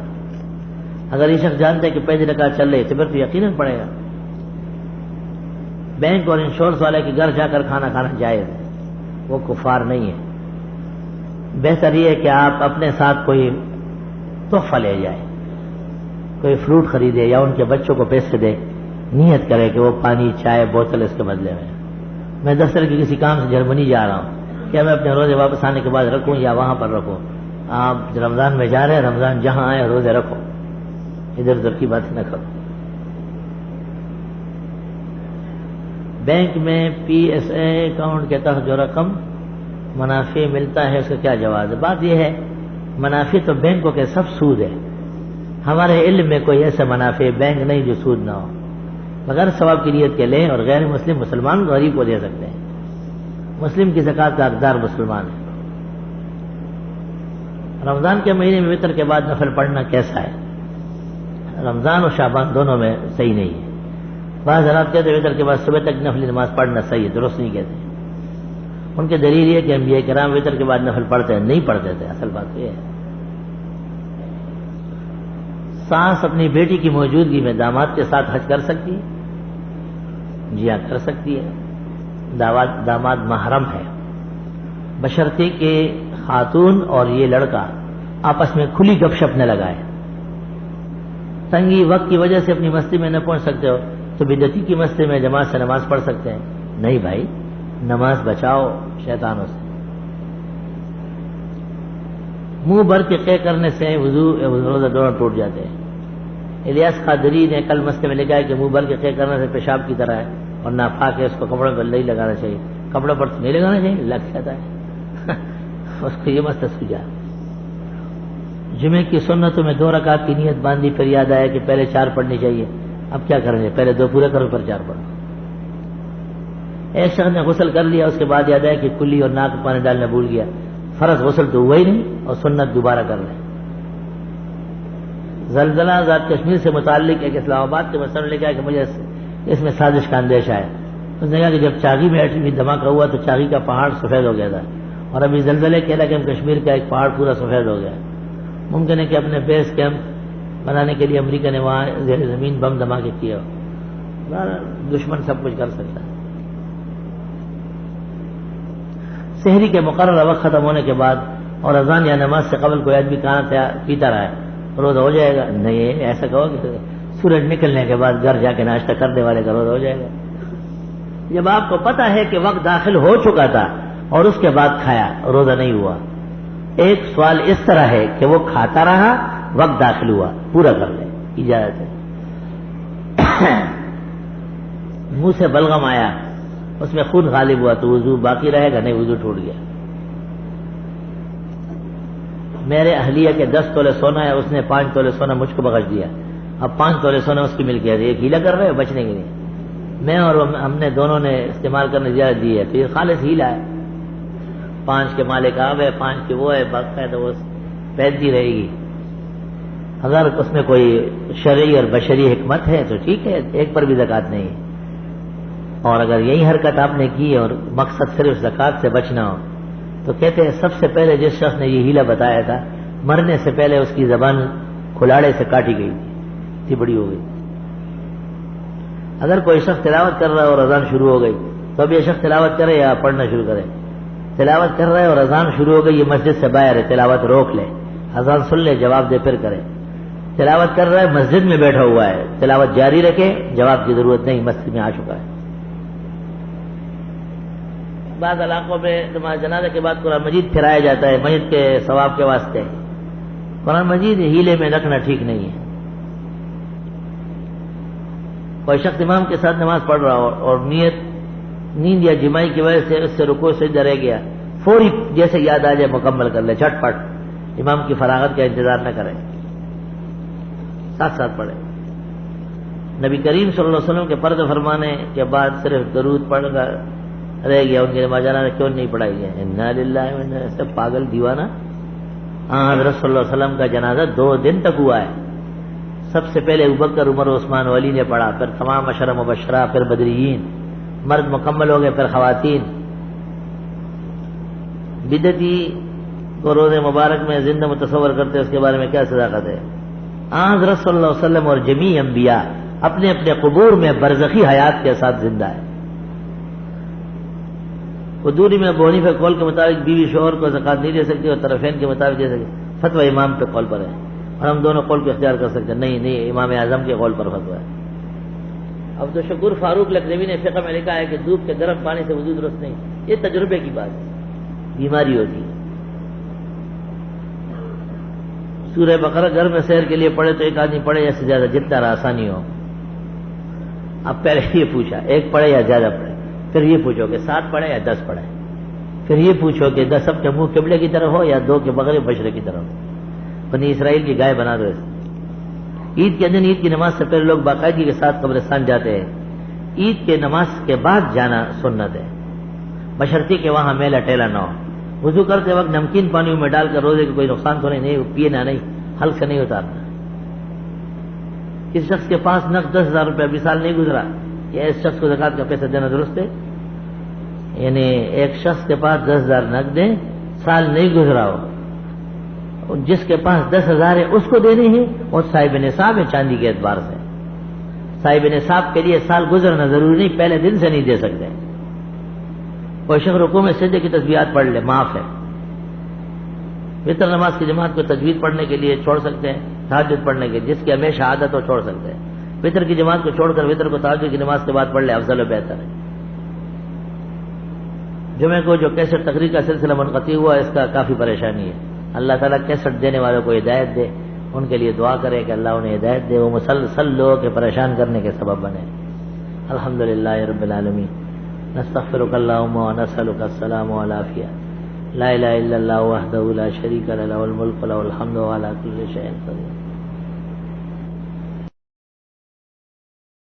اگر یہ شخص جانتا ہے کہ پہلی رکعت چل رہی ہے تو پھر تو یقیناً پڑے گا. بینک اور انشورنس والے کے گھر جا کر کھانا کھانا جائز ہے، وہ کفار نہیں ہے. بہتر یہ ہے کہ آپ اپنے ساتھ کوئی تحفہ لے جائیں، کوئی فروٹ خریدے یا ان کے بچوں کو پیسے دے، نیت کرے کہ وہ پانی چائے بوتل اس کے بدلے میں دفتر کے کسی کام سے جرمنی جا رہا ہوں، کیا میں اپنے روزے واپس آنے کے بعد رکھوں یا وہاں پر رکھوں؟ آپ رمضان میں جا رہے ہیں، رمضان جہاں آئے روزے رکھو، ادھر ادھر کی بات نہ کرو. بینک میں پی ایس اے اکاؤنٹ کے تحت جو رقم منافع ملتا ہے اس کا کیا جواز ہے؟ بات یہ ہے منافع تو بینکوں کے سب سود ہے. ہمارے علم میں کوئی ایسا منافع بینک نہیں جو سود نہ ہو، مگر ثواب کی نیت کے لیں. اور غیر مسلم مسلمان غریب کو دے سکتے ہیں. مسلم کی زکوٰۃ کا حقدار مسلمان ہے. رمضان کے مہینے میں وطر کے بعد نفل پڑھنا کیسا ہے؟ رمضان اور شعبان دونوں میں صحیح نہیں ہے. بعض حضرات کہتے ہیں وطر کے بعد صبح تک نفلی نماز پڑھنا صحیح ہے، درست نہیں کہتے. ان کے دلیل یہ کہ انبیاء کرام وطر کے بعد نفل پڑھتے ہیں، نہیں پڑھتے تھے. اصل بات یہ ہے ساس اپنی بیٹی کی موجودگی میں داماد کے ساتھ حج کر سکتی ہے؟ جی ہاں کر سکتی ہے. داماد محرم ہے، بشرطے کہ خاتون اور یہ لڑکا آپس میں کھلی گپ شپ نہ لگائے. تنگی وقت کی وجہ سے اپنی مستی میں نہ پہنچ سکتے ہو تو بدعتی کی مستی میں جماعت سے نماز پڑھ سکتے ہیں. نہیں بھائی، نماز بچاؤ شیطانوں سے. منہ بھر کے قے کرنے سے وضو روزہ دونوں ٹوٹ جاتے ہیں. الیاس قادری نے کل مسئلے میں لکھا ہے کہ منہ بھر کے قے کرنے سے پیشاب کی طرح ہے اور ناپاک ہے، اس کو کپڑوں پر نہیں لگانا چاہیے. کپڑوں پر نہیں لگانا چاہیے، لگ جاتا ہے. اس کو یہ مسئلہ سوجا. جمعے کی سنتوں میں 2 رکعت کی نیت باندھی، پھر یاد آیا کہ پہلے 4 پڑھنی چاہیے. اب کیا کریں گے؟ پہلے 2 پورے کرو پھر 4 پڑھو. ایک شخص نے غسل کر لیا، اس کے بعد یاد آیا کہ کلی اور ناک پانی ڈالنا بھول گیا. فرض غسل تو ہوا ہی نہیں اور سنت دوبارہ کر لیں. زلزلہ ذات کشمیر سے متعلق ایک اسلام آباد کے مسئلہ لکھا ہے کہ مجھے اس میں سازش کا اندیشہ ہے. اس نے کہا کہ جب چاغی میں ایٹمی دھماکہ ہوا تو چاغی کا پہاڑ سفید ہو گیا تھا، اور ابھی زلزلے کے علاقے میں کشمیر کا ایک پہاڑ پورا سفید ہو گیا. ممکن ہے کہ اپنے بیس کیمپ بنانے کے لیے امریکہ نے وہاں زیر زمین بم دھماکے کیا. دشمن سب کچھ کر سکتا ہے. سحری کے مقررہ وقت ختم ہونے کے بعد اور اذان یا نماز سے قبل کوئی آدمی کھانا پیتا رہا ہے، روزہ ہو جائے گا؟ نہیں، ایسا کہو کہ سورج نکلنے کے بعد گھر جا کے ناشتہ کرنے والے کا روزہ ہو جائے گا. جب آپ کو پتا ہے کہ وقت داخل ہو چکا تھا اور اس کے بعد کھایا، روزہ نہیں ہوا. ایک سوال اس طرح ہے کہ وہ کھاتا رہا، وقت داخل ہوا، پورا کر لے، اجازت ہے. منہ سے بلغم آیا، اس میں خون غالب ہوا تو وضو باقی رہے گا؟ نہیں، وضو ٹوٹ گیا. میرے اہلیہ کے 10 تولے سونا ہے، اس نے 5 تولے سونا مجھ کو بخش دیا. اب 5 تولے سونا اس کی ملکیت ہے. ایک ہیلا کر رہے ہیں بچنے کے لیے. میں اور ہم نے دونوں نے استعمال کرنے اجازت دی ہے، تو یہ خالص ہیلا ہے. 5 کے مالک آپ ہے، 5 کے وہ ہے، باقاعدہ وہ پھیلتی رہے گی. اگر اس میں کوئی شرعی اور بشری حکمت ہے تو ٹھیک ہے، ایک پر بھی زکوٰۃ نہیں ہے. اور اگر یہی حرکت آپ نے کی اور مقصد صرف زکوٰۃ سے بچنا ہو تو کہتے ہیں سب سے پہلے جس شخص نے یہ ہیلا بتایا تھا، مرنے سے پہلے اس کی زبان کھلاڑے سے کاٹی گئی تھی، اتنی بڑی ہو گئی. اگر کوئی شخص تلاوت کر رہا ہے اور اذان شروع ہو گئی تو اب یہ شخص تلاوت کرے یا پڑھنا شروع کرے؟ تلاوت کر رہا ہے اور اذان شروع ہو گئی، یہ مسجد سے باہر ہے، تلاوت روک لے، اذان سن لے، جواب دے پھر کرے. تلاوت کر رہا ہے، مسجد میں بیٹھا ہوا ہے، تلاوت جاری رکھے، جواب کی ضرورت نہیں، مسجد میں آ چکا ہے. بعض علاقوں میں نماز جنازہ کے بعد قرآن مجید پھرایا جاتا ہے میت کے ثواب کے واسطے. قرآن مجید ہیلے میں رکھنا ٹھیک نہیں ہے. کوئی شخص امام کے ساتھ نماز پڑھ رہا ہو اور نیند یا جمائی کی وجہ سے اس سے رکوع سجدہ رہ گیا، فوری جیسے یاد آ جائے مکمل کر لے، جھٹ پٹ، امام کی فراغت کا انتظار نہ کرے، ساتھ ساتھ پڑھے. نبی کریم صلی اللہ علیہ وسلم کے پردہ فرمانے کے بعد صرف درود پڑھ کر رہ گیا، ان کی نماز جنازہ کیوں نہیں پڑھائی گئی؟ انا للہ و انا الیہ، پاگل دیوانہ. حضرت صلی اللہ علیہ وسلم کا جنازہ 2 دن تک ہوا ہے. سب سے پہلے ابوبکر، عمر، عثمان و علی نے پڑھا، پھر تمام عشرہ مبشرہ، پھر بدریین، مرد مکمل ہو گئے، پھر خواتین. بدعتی کو روزے مبارک میں زندہ متصور کرتے، اس کے بارے میں کیا صداقت ہے؟ حضرت صلی اللہ علیہ وسلم اور جمیع انبیاء اپنے اپنے قبور میں برزخی حیات کے ساتھ زندہ ہے. قدوری میں ابو حنیفہ قول کے مطابق بیوی شوہر کو زکات نہیں دے سکتی اور طرفین کے مطابق دے سکتی. فتویٰ امام پہ قول پر ہے اور ہم دونوں قول کو اختیار کر سکتے ہیں. نہیں امام اعظم کے قول پر فتویٰ ہے. عبد الشکور فاروق لکھنوی نے فقہ میں لکھا ہے کہ دودھ کے گرم پانی سے وضو درست نہیں. یہ تجربے کی بات ہے, بیماری ہوتی ہے. سورہ بقرہ گھر میں سیر کے لیے پڑھے تو ایک آدمی پڑھے یا سے زیادہ, جتنا آسانی ہو. اب پہلے یہ پوچھا ایک پڑھے یا زیادہ پڑھے, پھر یہ پوچھو کہ 7 پڑھے یا 10 پڑھے, پھر یہ پوچھو کہ 10 سب کے منہ قبلے کی طرف ہو یا 2 کے مغرب مشرق کی طرف ہو. بنی اسرائیل کی گائے بنا دو اسے. عید کے دن عید کی نماز سے پہلے لوگ باقاعدگی کے ساتھ قبرستان جاتے ہیں. عید کے نماز کے بعد جانا سنت ہے, بشرطی کہ وہاں میلہ ٹیلا نہ ہو. وضو کرتے وقت نمکین پانی میں ڈال کر روزے کو کوئی نقصان تو نہیں, پینا نہیں, حلق سے نہیں اتارنا. کسی شخص کے پاس نقد 10,000 روپے ابھی سال نہیں گزرا, یا اس شخص کو زکات کا پیسہ دینا درست ہے؟ یعنی ایک شخص کے پاس 10,000 نقد دیں, سال نہیں گزرا ہو, جس کے پاس 10,000 ہے اس کو دینے ہیں, اور صاحب نصاب ہے چاندی کے اعتبار سے. صاحب نصاب کے لیے سال گزرنا ضروری نہیں, پہلے دن سے نہیں دے سکتے. کوئی شخص رکوع میں سجدے کی تسبیحات پڑھ لے, معاف ہے. وتر نماز کی جماعت کو تجوید پڑھنے کے لیے چھوڑ سکتے ہیں, تہجد پڑھنے کے جس کی ہمیشہ عادت ہو چھوڑ سکتے ہیں. وتر کی جماعت کو چھوڑ کر وتر کو تہجد کی نماز کے بعد پڑھ لے, افضل و بہتر ہے. جمعے کو جو کیسٹ تقریر کا سلسلہ منقطع ہوا, اس کا کافی پریشانی ہے. اللہ تعالیٰ کیسٹ دینے والوں کو ہدایت دے, ان کے لیے دعا کرے کہ اللہ انہیں ہدایت دے, وہ مسلسل لوگوں کے پریشان کرنے کے سبب بنے. الحمدللہ رب العالمین. نستغفرک اللہم و نسألک السلام والعافیہ. لا الہ الا اللہ وحدہ لا شریک لہ, لہ الملک و لہ الحمد وعلی کل شیء قدیر.